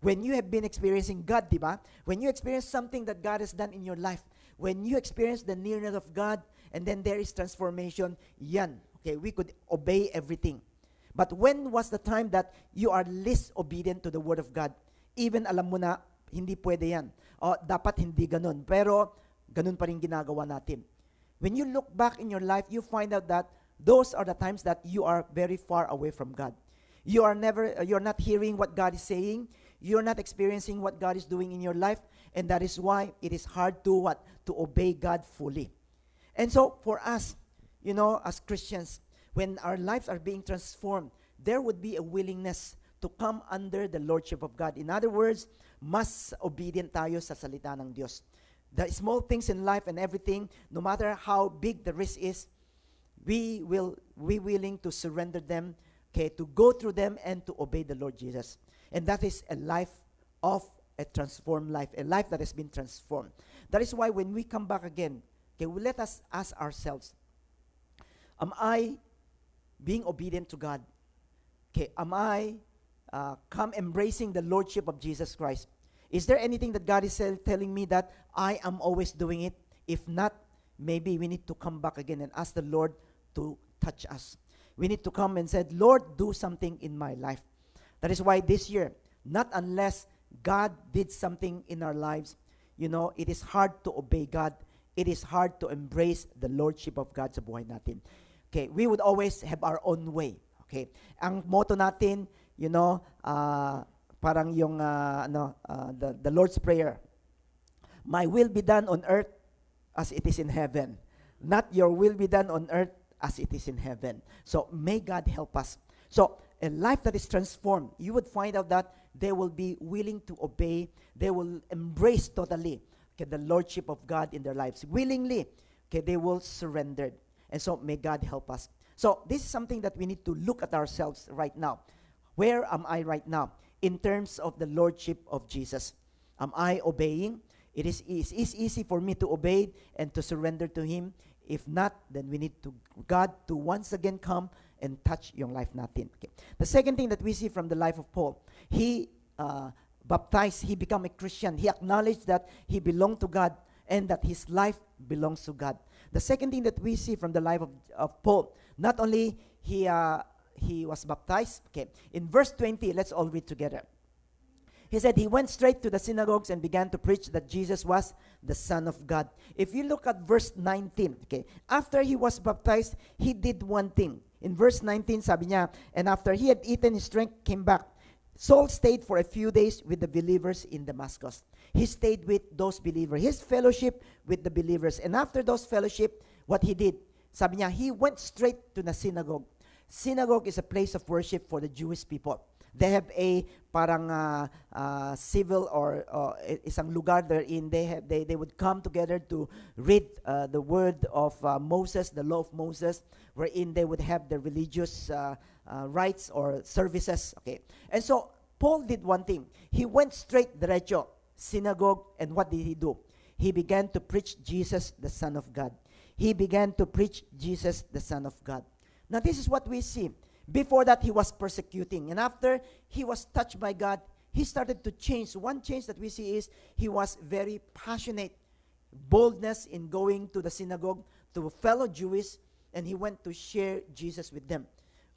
When you have been experiencing God, diba? When you experience something that God has done in your life, when you experience the nearness of God, and then there is transformation, yan. Okay, we could obey everything. But when was the time that you are least obedient to the Word of God? Even alam mo na, hindi pwede yan. O, dapat hindi ganun. Pero, ganun pa rin ginagawa natin. When you look back in your life, you find out that those are the times that you are very far away from God. You're not hearing what God is saying. You're not experiencing what God is doing in your life. And that is why it is hard to obey God fully. And so, for us, as Christians, when our lives are being transformed, there would be a willingness to come under the Lordship of God. In other words, mas obedient tayo sa salita ng Diyos. The small things in life and everything, no matter how big the risk is, we willing to surrender them, to go through them and to obey the Lord Jesus. And that is a life of a transformed life, a life that has been transformed. That is why when we come back again, let us ask ourselves, am I being obedient to God? Am I come embracing the Lordship of Jesus Christ? Is there anything that God is telling me that I am always doing it? If not, maybe we need to come back again and ask the Lord to touch us. We need to come and say, Lord, do something in my life. That is why this year, not unless God did something in our lives, it is hard to obey God. It is hard to embrace the Lordship of God sa buhay natin. Okay, we would always have our own way. Okay, ang motto natin, parang yung the Lord's Prayer. My will be done on earth as it is in heaven. Not your will be done on earth as it is in heaven. So may God help us. So a life that is transformed, you would find out that they will be willing to obey. They will embrace totally the Lordship of God in their lives. Willingly, they will surrender. And so may God help us. So this is something that we need to look at ourselves right now. Where am I right now in terms of the lordship of Jesus? Am I obeying? It is easy for me to obey and to surrender to Him. If not, then we need to God to once again come and touch yung life natin. Okay. The second thing that we see from the life of Paul, he baptized, he became a Christian. He acknowledged that he belonged to God and that his life belongs to God. The second thing that we see from the life of Paul, not only he was baptized, okay, in verse 20, let's all read together. He said he went straight to the synagogues and began to preach that Jesus was the Son of God. If you look at verse 19, okay, after he was baptized, he did one thing. In verse 19, sabi niya, and after he had eaten, his strength came back. Saul stayed for a few days with the believers in Damascus. He stayed with those believers, his fellowship with the believers. And after those fellowship, what he did, sabi niya, he went straight to the synagogue. Synagogue is a place of worship for the Jewish people. They have a parang civil or isang lugar therein they would come together to read the word of Moses, the law of Moses, wherein they would have the religious rites or services. Okay, and so Paul did one thing. He went straight derecho synagogue, and what did he do? He began to preach Jesus, the Son of God. He began to preach Jesus, the Son of God. Now this is what we see. Before that, he was persecuting. And after he was touched by God, he started to change. One change that we see is he was very passionate. Boldness in going to the synagogue, to fellow Jews, and he went to share Jesus with them.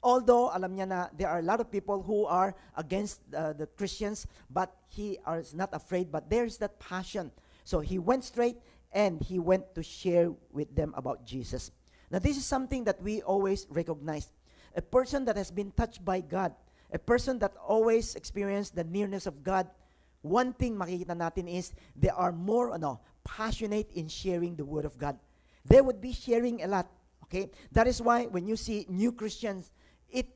Although, alam niya na there are a lot of people who are against the Christians, but he is not afraid, but there is that passion. So he went straight and he went to share with them about Jesus. Now, this is something that we always recognize. A person that has been touched by God, a person that always experienced the nearness of God, one thing makikita natin is they are more passionate in sharing the Word of God. They would be sharing a lot. Okay, that is why when you see new Christians, it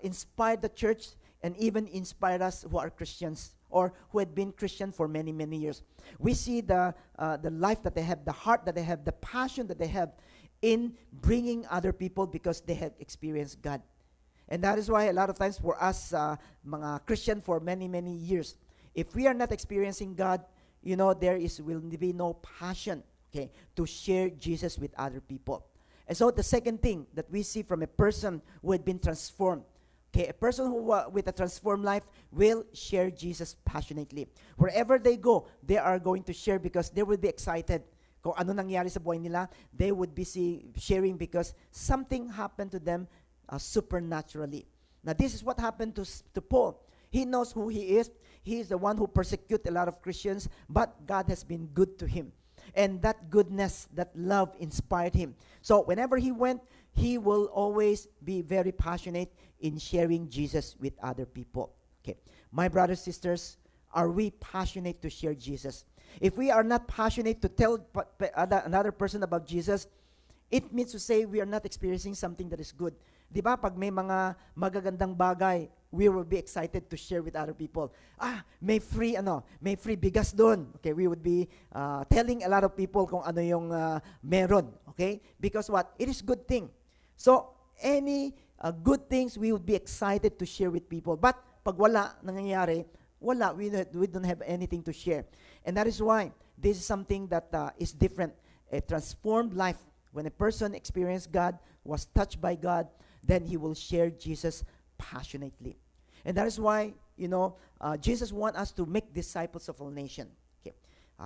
inspired the church and even inspired us who are Christians or who had been Christian for many, many years. We see the life that they have, the heart that they have, the passion that they have in bringing other people because they have experienced God. And that is why a lot of times for us, mga Christian for many, many years, if we are not experiencing God, there will be no passion, okay, to share Jesus with other people. And so the second thing that we see from a person who had been transformed, okay, a person who with a transformed life will share Jesus passionately. Wherever they go, they are going to share because they will be excited. Kung ano nangyari sa buhay nila, they would be sharing because something happened to them supernaturally. Now, this is what happened to Paul. He knows who he is. He is the one who persecutes a lot of Christians, but God has been good to him. And that goodness, that love inspired him. So whenever he went, he will always be very passionate in sharing Jesus with other people. Okay, my brothers, sisters, are we passionate to share Jesus? If we are not passionate to tell another person about Jesus, it means to say we are not experiencing something that is good. Di ba, pag may mga magagandang bagay, we will be excited to share with other people. May free bigas doon. Okay, we would be telling a lot of people kung ano yung meron. Okay? Because what? It is good thing. So, any good things, we would be excited to share with people. But, pag wala nangyayari, wala, we don't have anything to share. And that is why this is something that is different. A transformed life. When a person experienced God, was touched by God, then he will share Jesus passionately. And that is why, Jesus wants us to make disciples of all nations. Okay.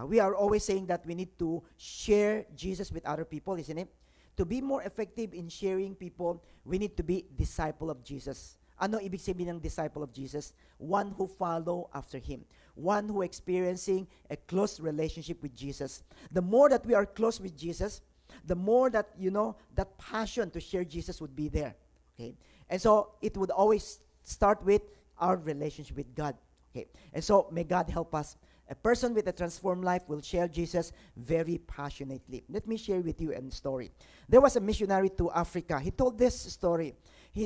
We are always saying that we need to share Jesus with other people, isn't it? To be more effective in sharing people, we need to be disciple of Jesus. Ano ibig sabihin ng disciple of Jesus? One who follow after Him. One who experiencing a close relationship with Jesus. The more that we are close with Jesus, the more that, that passion to share Jesus would be there. Okay? And so, it would always start with our relationship with God. Okay? And so, may God help us. A person with a transformed life will share Jesus very passionately. Let me share with you a story. There was a missionary to Africa. He told this story.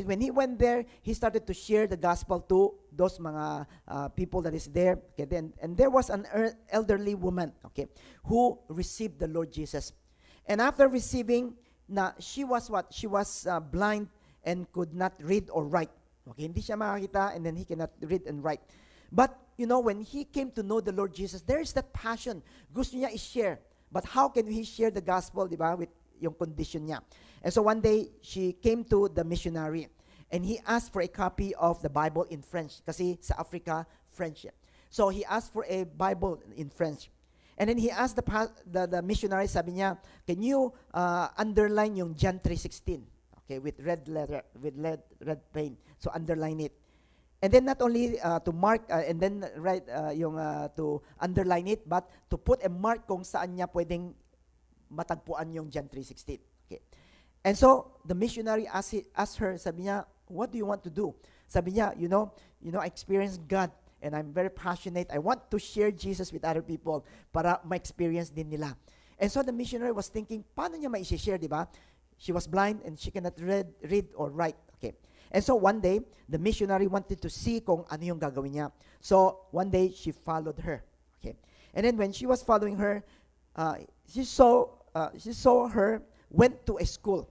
When he went there, he started to share the gospel to those mga people that is there. Okay, and there was an elderly woman, okay, who received the Lord Jesus. And after receiving, she was blind and could not read or write. Okay, hindi siya makakita, and then he cannot read and write. But, when he came to know the Lord Jesus, there is that passion. Gusto niya i-share. But how can he share the gospel, di ba, with yung condition niya? And so one day, she came to the missionary, and he asked for a copy of the Bible in French. Kasi sa Africa, French. So he asked for a Bible in French. And then he asked the missionary, sabi niya, can you underline yung John 3:16? Okay, with red letter, with red paint. So underline it. And then not only to mark and then write to underline it, but to put a mark kung saan niya pwedeng matagpuan yung John 3:16. Okay. And so the missionary asked her, sabi niya, what do you want to do? Sabi niya, I experienced God and I'm very passionate. I want to share Jesus with other people para ma-experience din nila. And so the missionary was thinking, paano niya ma-share, di ba? She was blind and she cannot read or write. Okay. And so one day, the missionary wanted to see kung ano yung gagawin niya. So one day, she followed her. Okay. And then when she was following her, she saw her went to a school.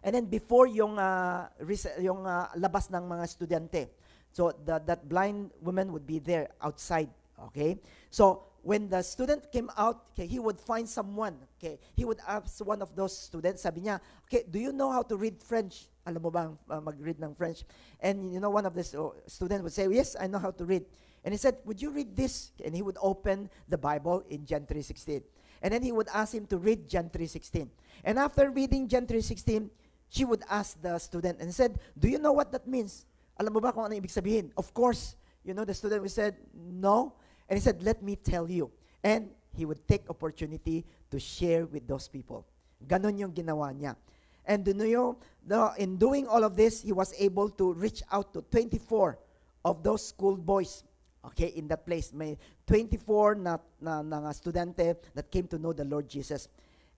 And then before yung labas ng mga estudyante, so that blind woman would be there outside. Okay. So when the student came out, okay, he would find someone. Okay, he would ask one of those students. Sabi niya, okay, do you know how to read French? Alam mo ba mag-read ng French? And one of the students would say, yes, I know how to read. And he said, would you read this? And he would open the Bible in John 3:16. And then he would ask him to read John 3:16. And after reading John 3:16, she would ask the student and said, do you know what that means? Alam mo ba kung ano ibig sabihin? Of course, the student would said, no. And he said, let me tell you. And he would take opportunity to share with those people. Ganon yung ginawa niya. And in doing all of this, he was able to reach out to 24 of those school boys. Okay, in that place, may 24 na estudyante that came to know the Lord Jesus.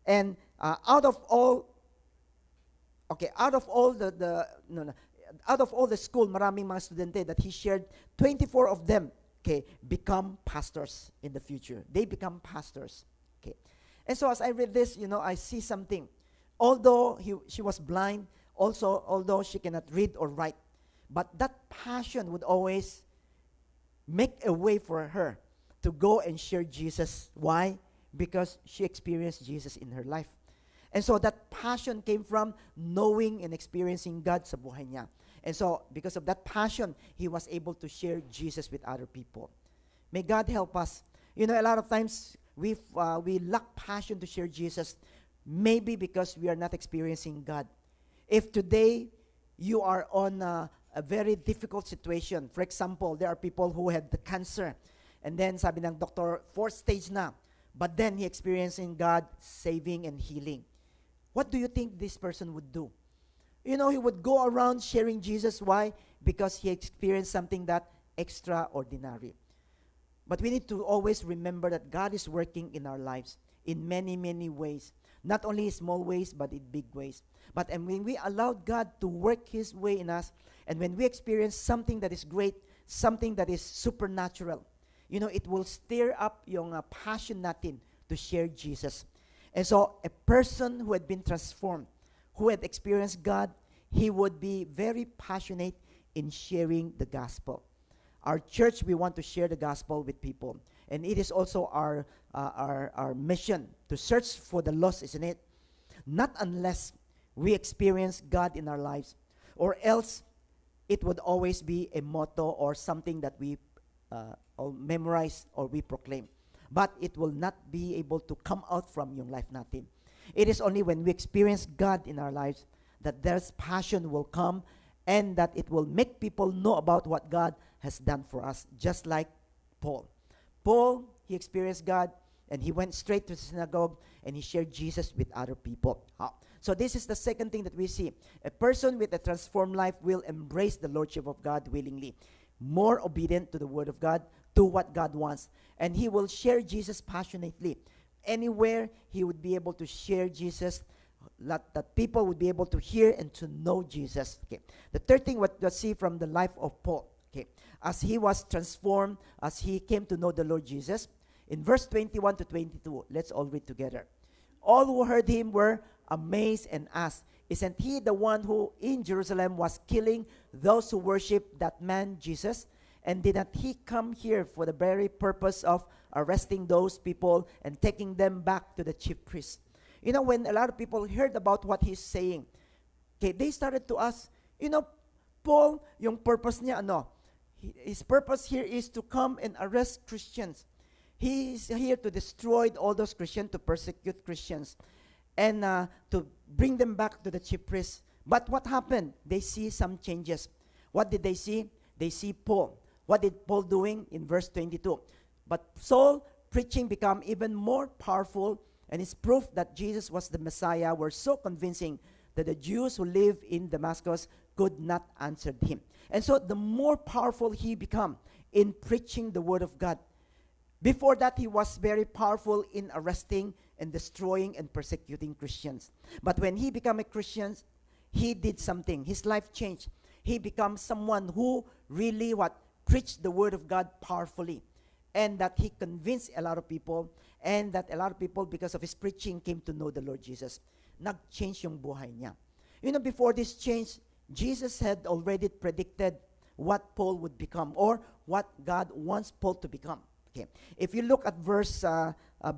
And out of all the school, maraming mga estudyante that he shared, 24 of them, okay, become pastors in the future. They become pastors. Okay. And so as I read this, I see something. Although she was blind, although she cannot read or write, but that passion would always make a way for her to go and share Jesus. Why? Because she experienced Jesus in her life. And so that passion came from knowing and experiencing God sa buhay niya. And so, because of that passion, he was able to share Jesus with other people. May God help us. A lot of times, we lack passion to share Jesus, maybe because we are not experiencing God. If today, you are on a very difficult situation, for example, there are people who had the cancer, and then sabi ng doctor, 4th stage na, but then he experiencing God saving and healing. What do you think this person would do? He would go around sharing Jesus. Why? Because he experienced something that extraordinary. But we need to always remember that God is working in our lives in many, many ways. Not only small ways, but in big ways. And when we allow God to work his way in us, and when we experience something that is great, something that is supernatural, it will stir up yung passion natin to share Jesus. And so, a person who had been transformed, who had experienced God, he would be very passionate in sharing the gospel. Our church, we want to share the gospel with people. And it is also our mission to search for the lost, isn't it? Not unless we experience God in our lives, or else it would always be a motto or something that we memorize or we proclaim. But it will not be able to come out from yung life natin. It is only when we experience God in our lives that there's passion will come, and that it will make people know about what God has done for us, just like Paul. Paul, he experienced God, and he went straight to the synagogue, and he shared Jesus with other people. So this is the second thing that we see. A person with a transformed life will embrace the Lordship of God willingly, more obedient to the Word of God, to what God wants, and he will share Jesus passionately. Anywhere he would be able to share Jesus, that people would be able to hear and to know Jesus. Okay. The third thing what we see from the life of Paul, okay, as he was transformed, as he came to know the Lord Jesus, in verse 21 to 22, let's all read together. All who heard him were amazed and asked, "Isn't he the one who in Jerusalem was killing those who worship that man Jesus? And did not he come here for the very purpose of arresting those people and taking them back to the chief priests?" You know, when a lot of people heard about what he's saying, okay, they started to ask, you know, Paul, yung purpose niya, ano? His purpose here is to come and arrest Christians. He is here to destroy all those Christians, to persecute Christians, and to bring them back to the chief priests. But what happened? They see some changes. What did they see? They see Paul. What did Paul doing in verse 22? But Saul preaching became even more powerful, and his proof that Jesus was the Messiah were so convincing that the Jews who live in Damascus could not answer him. And so the more powerful he became in preaching the word of God. Before that, he was very powerful in arresting and destroying and persecuting Christians. But when he became a Christian, he did something. His life changed. He became someone who really preached the word of God powerfully. And that he convinced a lot of people, and that a lot of people, because of his preaching, came to know the Lord Jesus. Nag-change yung buhay niya. You know, before this change, Jesus had already predicted what Paul would become, or what God wants Paul to become. Okay. If you look at verse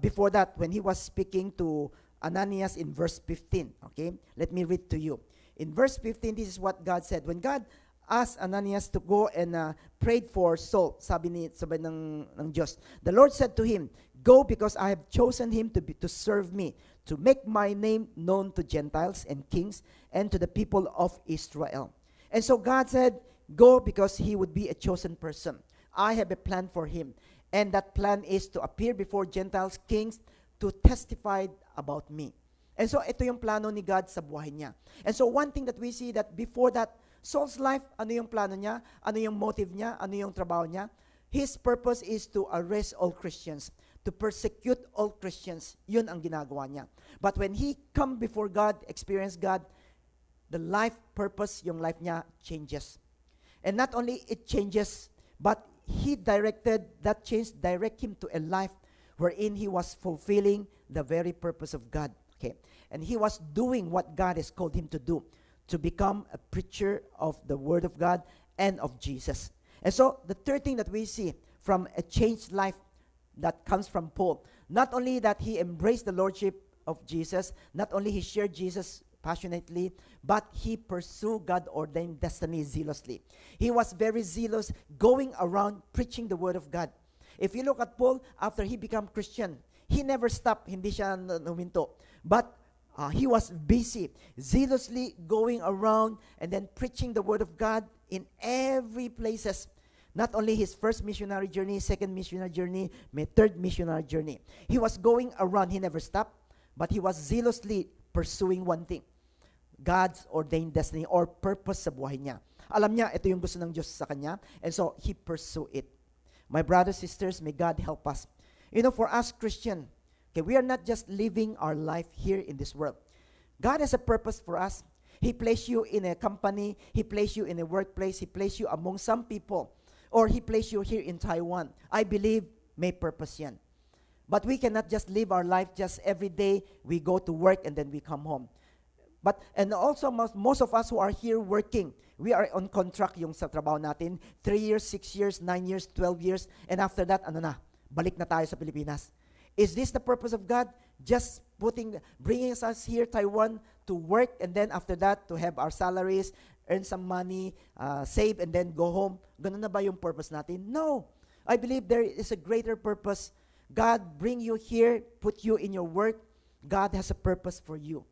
before that, when he was speaking to Ananias in verse 15, okay, let me read to you. In verse 15, this is what God said. When God asked Ananias to go and prayed for Saul, sabi ng Diyos, the Lord said to him, "Go, because I have chosen him to serve me, to make my name known to Gentiles and kings and to the people of Israel." And so God said, go, because he would be a chosen person. I have a plan for him. And that plan is to appear before Gentiles, kings, to testify about me. And so ito yung plano ni God sa buhay niya. And so one thing that we see that before that, Saul's life, ano yung plano niya? Ano yung motive niya? Ano yung trabaho niya? His purpose is to arrest all Christians, to persecute all Christians. Yun ang ginagawa niya. But when he come before God, experience God, the life purpose, yung life niya changes. And not only it changes, but he directed, that change direct him to a life wherein he was fulfilling the very purpose of God. Okay. And he was doing what God has called him to do, to become a preacher of the word of God and of Jesus. And so the third thing that we see from a changed life that comes from Paul, not only that he embraced the lordship of Jesus, not only he shared Jesus passionately, but he pursued God-ordained destiny zealously. He was very zealous, going around preaching the word of God. If you look at Paul, after he became Christian, he never stopped, hindi siya huminto. But he was busy, zealously going around and then preaching the word of God in every places. Not only his first missionary journey, second missionary journey, third missionary journey. He was going around, he never stopped, but he was zealously pursuing one thing. God's ordained destiny or purpose sa buhay niya. Alam niya, ito yung gusto ng Diyos sa kanya, and so he pursued it. My brothers, sisters, may God help us. You know, for us Christian, okay, we are not just living our life here in this world. God has a purpose for us. He placed you in a company, He placed you in a workplace, He placed you among some people, or He placed you here in Taiwan. I believe may purpose yan. But we cannot just live our life just every day, we go to work and then we come home. But, and also most of us who are here working, we are on contract yung sa trabaho natin, 3 years, 6 years, 9 years, 12 years, and after that, balik na tayo sa Pilipinas. Is this the purpose of God? Just bringing us here, Taiwan, to work, and then after that, to have our salaries, earn some money, save, and then go home. Ganun na ba yung purpose natin? No. I believe there is a greater purpose. God bring you here, put you in your work. God has a purpose for you.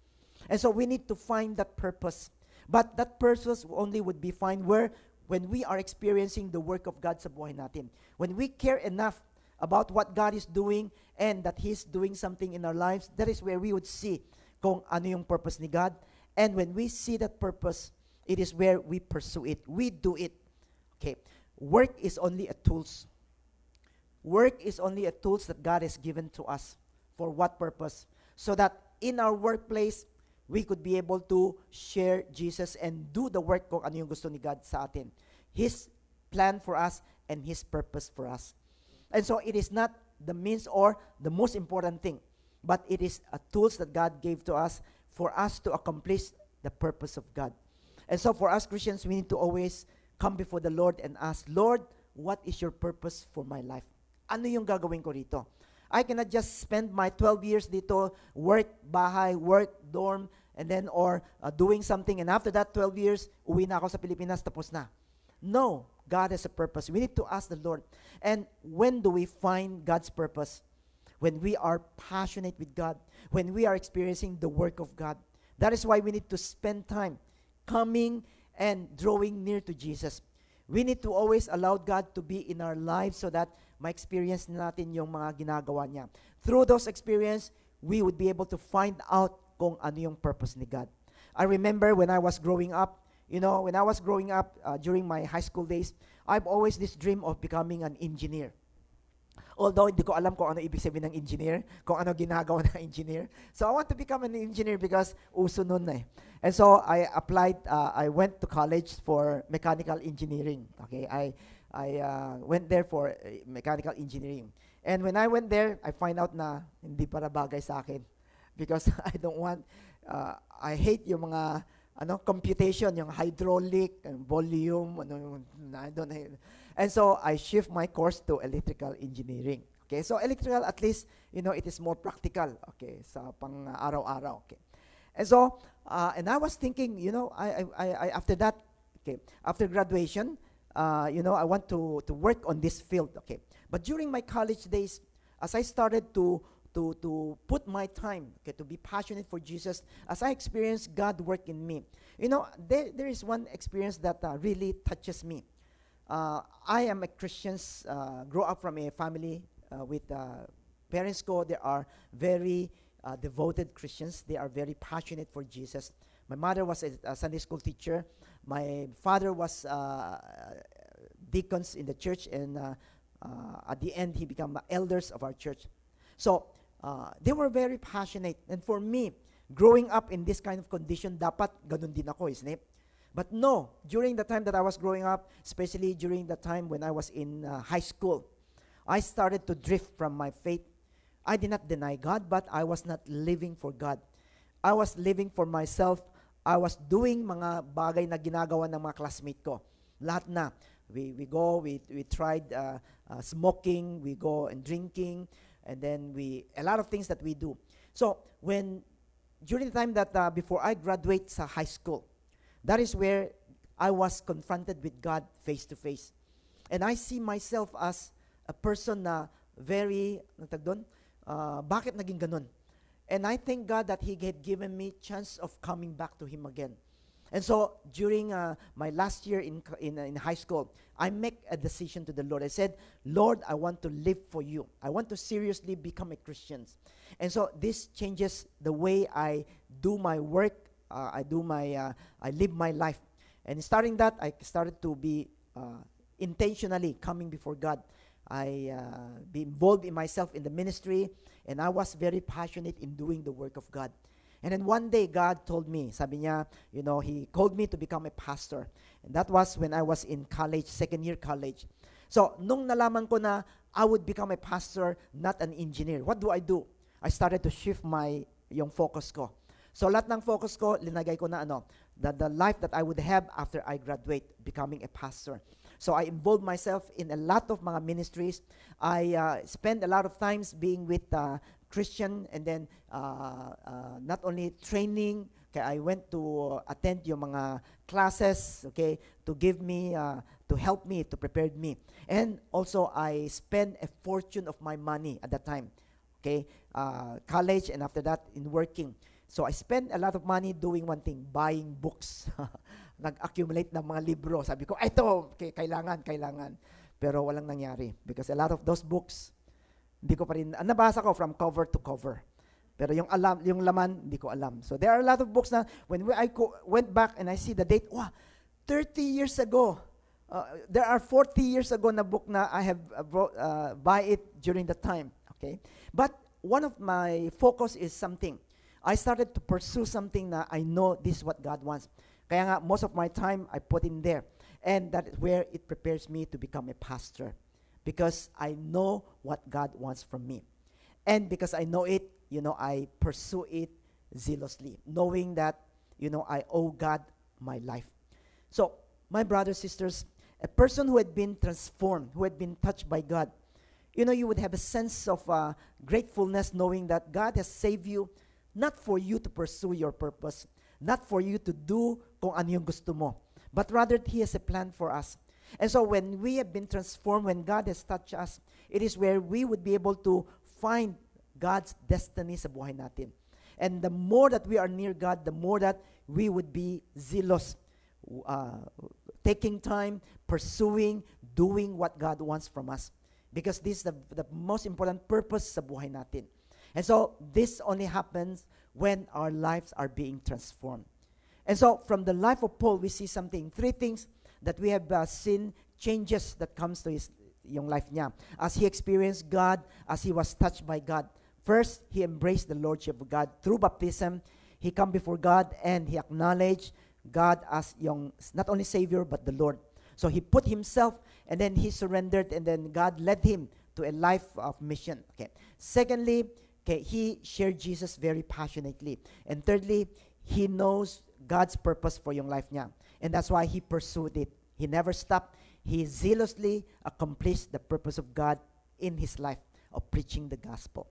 And so we need to find that purpose. But that purpose only would be found when we are experiencing the work of God sa buhay natin. When we care enough about what God is doing and that He's doing something in our lives, that is where we would see kung ano yung purpose ni God. And when we see that purpose, it is where we pursue it. We do it. Okay. Work is only a tools. Work is only a tools that God has given to us. For what purpose? So that in our workplace, we could be able to share Jesus and do the work kung ano yung gusto ni God sa atin. His plan for us and His purpose for us. And so it is not the means or the most important thing, but it is a tools that God gave to us for us to accomplish the purpose of God. And so for us Christians, we need to always come before the Lord and ask, Lord, what is your purpose for my life? Ano yung gagawin ko rito? I cannot just spend my 12 years dito, work, bahay, work, dorm, and then, or doing something, and after that 12 years, uwi na ako sa Pilipinas, tapos na. No, God has a purpose. We need to ask the Lord. And when do we find God's purpose? When we are passionate with God, when we are experiencing the work of God. That is why we need to spend time coming and drawing near to Jesus. We need to always allow God to be in our lives so that ma-experience natin yung mga ginagawa niya. Through those experience, we would be able to find out kung ano yung purpose ni God. I remember when I was growing up, during my high school days, I've always this dream of becoming an engineer. Although hindi ko alam kung ano ibig sabihin ng engineer, kung ano ginagawa ng engineer. So I want to become an engineer because uso nun eh. And so I applied, I went to college for mechanical engineering. Okay, I went there for mechanical engineering. And when I went there, I find out na hindi para bagay sa akin because I don't want, I hate yung mga computation, yung hydraulic, and volume, I don't hate. And so I shift my course to electrical engineering. Okay, so electrical, at least, it is more practical. Okay, sa pang araw-araw. Okay, and so, and I was thinking, I after that, okay, after graduation, I want to work on this field. Okay, but during my college days, as I started to put my time, okay, to be passionate for Jesus, as I experienced God work in me, there is one experience that really touches me. I am a Christian, grew up from a family with parents they are very devoted Christians. They are very passionate for Jesus. My mother was a Sunday school teacher. My father was deacons in the church, and at the end, he became elders of our church. So, they were very passionate. And for me, growing up in this kind of condition, dapat ganun din ako, isn't it? But no, during the time that I was growing up, especially during the time when I was in high school, I started to drift from my faith. I did not deny God, but I was not living for God. I was living for myself. I was doing mga bagay na ginagawa ng mga classmate ko. Lahat na. We tried smoking, we go and drinking, and then a lot of things that we do. So, during the time that before I graduate sa high school, that is where I was confronted with God face to face. And I see myself as a person na very, bakit naging ganun? And I thank God that He had given me chance of coming back to Him again. And so during my last year in high school, I make a decision to the Lord. I said, Lord, I want to live for you. I want to seriously become a Christian. And so this changes the way I do my work. I live my life. And starting that, I started to be intentionally coming before God. I be involved in myself in the ministry, and I was very passionate in doing the work of God. And then one day, God told me, sabi niya, He called me to become a pastor. And that was when I was in college, second year college. So, nung nalaman ko na I would become a pastor, not an engineer, what do? I started to shift yung focus ko. So, lahat ng focus ko, linagay ko na the life that I would have after I graduate, becoming a pastor. So, I involved myself in a lot of mga ministries. I spend a lot of times being with Christian, and then not only training, okay, I went to attend yung mga classes, okay, to give me, to help me, to prepare me. And also, I spent a fortune of my money at that time, okay, college, and after that, in working. So, I spent a lot of money doing one thing, buying books. Nag-accumulate ng mga libro. Sabi ko, ito, okay, kailangan. Pero walang nangyari. Because a lot of those books, hindi ko pa rin, nabasa ko from cover to cover. Pero yung laman, hindi ko alam. So, there are a lot of books na, when I went back and I see the date, 30 years ago. There are 40 years ago na book na I have buy it during the time. Okay? But one of my focus is something. I started to pursue something na I know this is what God wants. Kaya nga, most of my time, I put in there. And that is where it prepares me to become a pastor. Because I know what God wants from me. And because I know it, I pursue it zealously, knowing that, I owe God my life. So, my brothers, sisters, a person who had been transformed, who had been touched by God, you would have a sense of gratefulness knowing that God has saved you, not for you to pursue your purpose, not for you to do kung ano yung gusto mo, but rather He has a plan for us. And so when we have been transformed, when God has touched us, it is where we would be able to find God's destiny sa buhay natin. And the more that we are near God, the more that we would be zealous, taking time, pursuing, doing what God wants from us. Because this is the most important purpose sa buhay natin. And so, this only happens when our lives are being transformed. And so, from the life of Paul, we see something, 3 things that we have seen changes that comes to yung life niya. As he experienced God, as he was touched by God. First, he embraced the Lordship of God. Through baptism, he come before God and he acknowledged God as yung not only Savior, but the Lord. So he put himself and then he surrendered and then God led him to a life of mission. Okay. Secondly, he shared Jesus very passionately. And thirdly, he knows God's purpose for yung life niya. And that's why he pursued it. He never stopped. He zealously accomplished the purpose of God in his life of preaching the gospel.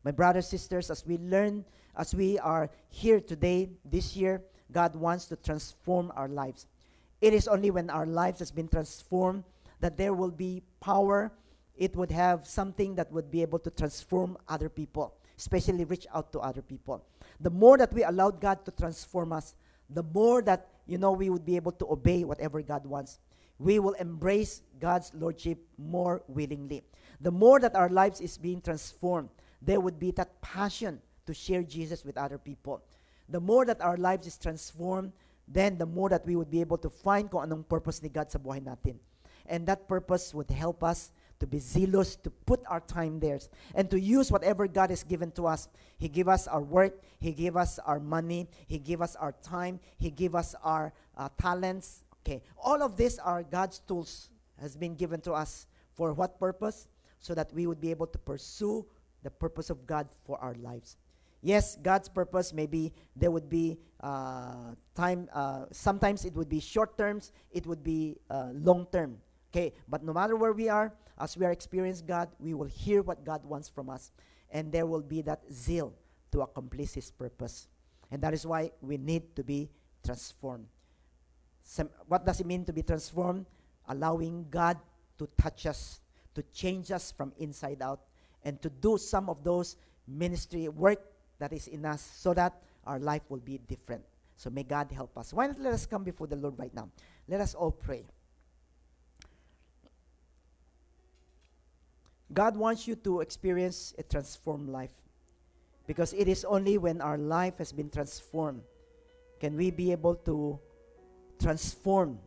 My brothers, sisters, as we learn, as we are here today, this year, God wants to transform our lives. It is only when our lives has been transformed that there will be power. It would have something that would be able to transform other people, especially reach out to other people. The more that we allowed God to transform us, the more that, we would be able to obey whatever God wants. We will embrace God's Lordship more willingly. The more that our lives is being transformed, there would be that passion to share Jesus with other people. The more that our lives is transformed, then the more that we would be able to find kung anong purpose ni God sa buhay natin. And that purpose would help us to be zealous, to put our time there, and to use whatever God has given to us. He gave us our work, He gave us our money, He gave us our time, He gave us our talents. Okay, all of these are God's tools, has been given to us. For what purpose? So that we would be able to pursue the purpose of God for our lives. Yes, God's purpose, maybe there would be time, sometimes it would be short terms, it would be long term. Okay, but no matter where we are, as we are experiencing God, we will hear what God wants from us. And there will be that zeal to accomplish His purpose. And that is why we need to be transformed. What does it mean to be transformed? Allowing God to touch us, to change us from inside out, and to do some of those ministry work that is in us so that our life will be different. So may God help us. Why not let us come before the Lord right now? Let us all pray. God wants you to experience a transformed life, because it is only when our life has been transformed can we be able to transform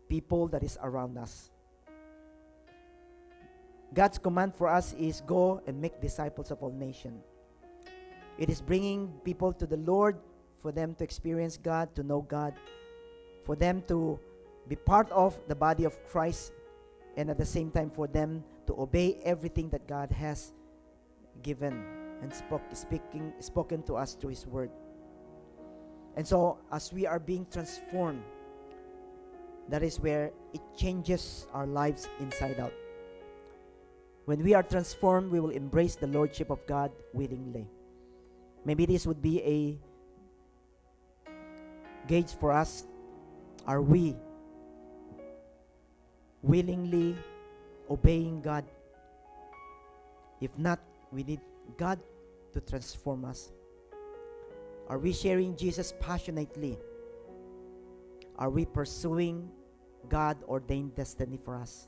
people that is around us. God's command for us is go and make disciples of all nations. It is bringing people to the Lord for them to experience God, to know God, for them to be part of the body of Christ, and at the same time for them to obey everything that God has given and spoken to us through His Word. And so, as we are being transformed, that is where it changes our lives inside out. When we are transformed, we will embrace the Lordship of God willingly. Maybe this would be a gauge for us. Are we willingly obeying God? If not, we need God to transform us. Are we sharing Jesus passionately? Are we pursuing God-ordained destiny for us?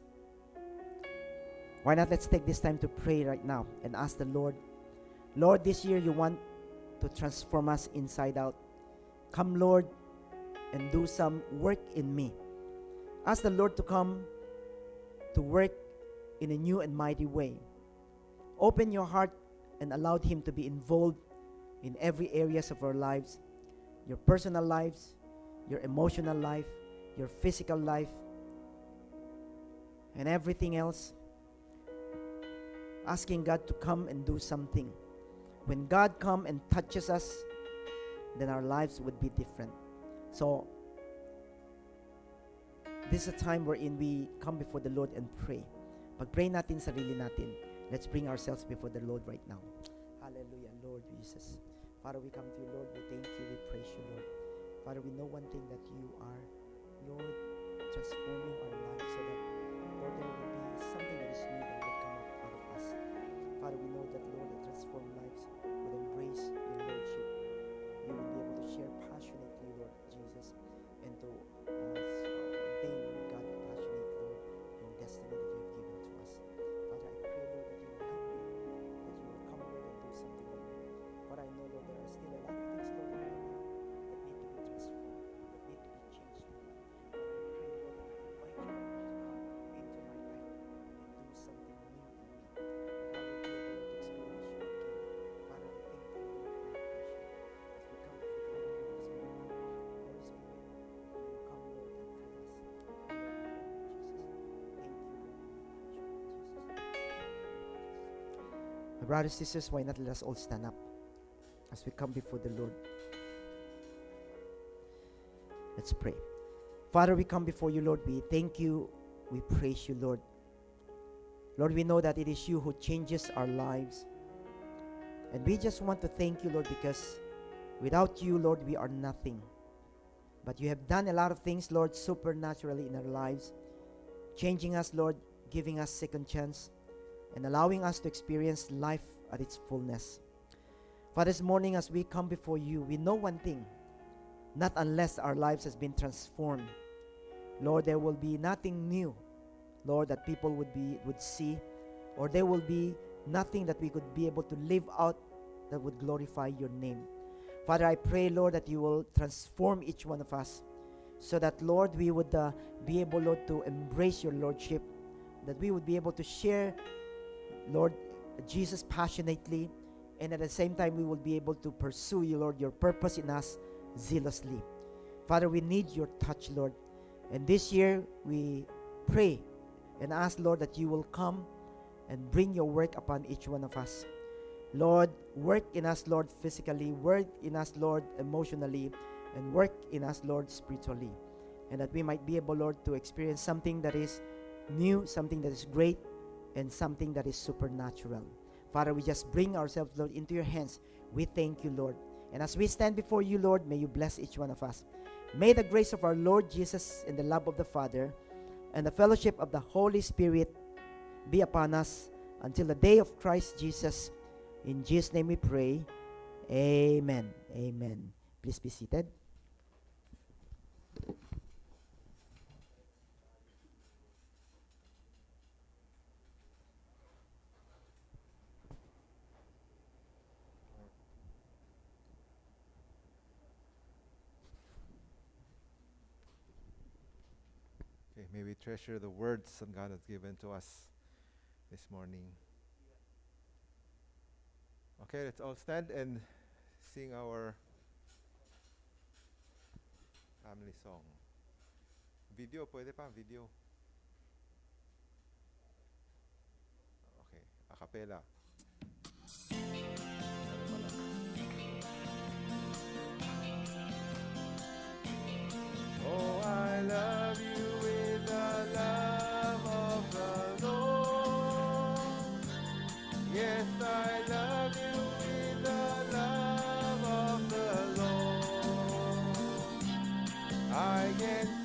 Why not let's take this time to pray right now and ask the Lord, Lord, this year you want to transform us inside out. Come, Lord, and do some work in me. Ask the Lord to come to work in a new and mighty way. Open your heart and allow Him to be involved in every areas of our lives, your personal lives, your emotional life, your physical life, and everything else. Asking God to come and do something. When God come and touches us, then our lives would be different. So, this is a time wherein we come before the Lord and pray. Pag-pray natin sarili natin. Let's bring ourselves before the Lord right now. Hallelujah, Lord Jesus. Father, we come to you, Lord. We thank you. We praise you, Lord. Father, we know one thing, that you are, Lord, transforming our lives so that, Lord, there will be something that is new that will come out of us. Father, we know that, Lord, the transformed lives will embrace your Lordship. We will be able to share passionately, Lord Jesus, and to ordain, God, passionate, Lord, your destiny that you have given to us. Father, I pray, Lord, that you will help me, that you will come, Lord, and do something in me. For I know, Lord, there are still a lot of things, Lord, in my life that need to be transformed, that need to be changed, Lord. But I pray, Lord, and I invite you, Lord, to come into my life and do something new in me, that I will be able to experience you again. Father, I thank you, Lord, and I praise you. As we come before the Lord, Holy Spirit, you will come, Lord, and fill us. In the name of Jesus. Thank you, Lord, and I praise you, Jesus. My brothers and sisters, why not let us all stand up as we come before the Lord. Let's pray. Father, we come before you, Lord. We thank you. We praise you, Lord. Lord, we know that it is you who changes our lives. And we just want to thank you, Lord, because without you, Lord, we are nothing. But you have done a lot of things, Lord, supernaturally in our lives, changing us, Lord, giving us second chance, and allowing us to experience life at its fullness. Father, this morning as we come before you, we know one thing, not unless our lives has been transformed. Lord, there will be nothing new, Lord, that people would see, or there will be nothing that we could be able to live out that would glorify your name. Father, I pray, Lord, that you will transform each one of us so that, Lord, we would be able, Lord, to embrace your Lordship, that we would be able to share, Lord, Jesus passionately, and at the same time, we will be able to pursue you, Lord, your purpose in us zealously. Father, we need your touch, Lord. And this year, we pray and ask, Lord, that you will come and bring your work upon each one of us. Lord, work in us, Lord, physically, work in us, Lord, emotionally, and work in us, Lord, spiritually. And that we might be able, Lord, to experience something that is new, something that is great, and something that is supernatural. Father, we just bring ourselves, Lord, into your hands. We thank you, Lord. And as we stand before you, Lord, may you bless each one of us. May the grace of our Lord Jesus and the love of the Father and the fellowship of the Holy Spirit be upon us until the day of Christ Jesus. In Jesus' name we pray. Amen. Amen. Please be seated. Okay, may we treasure the words that God has given to us this morning. Okay, let's all stand and sing our family song. Video, pwede pa? Video. Okay, a cappella. Oh, I love you with the love of the Lord. Yes, I love you with the love of the Lord. I can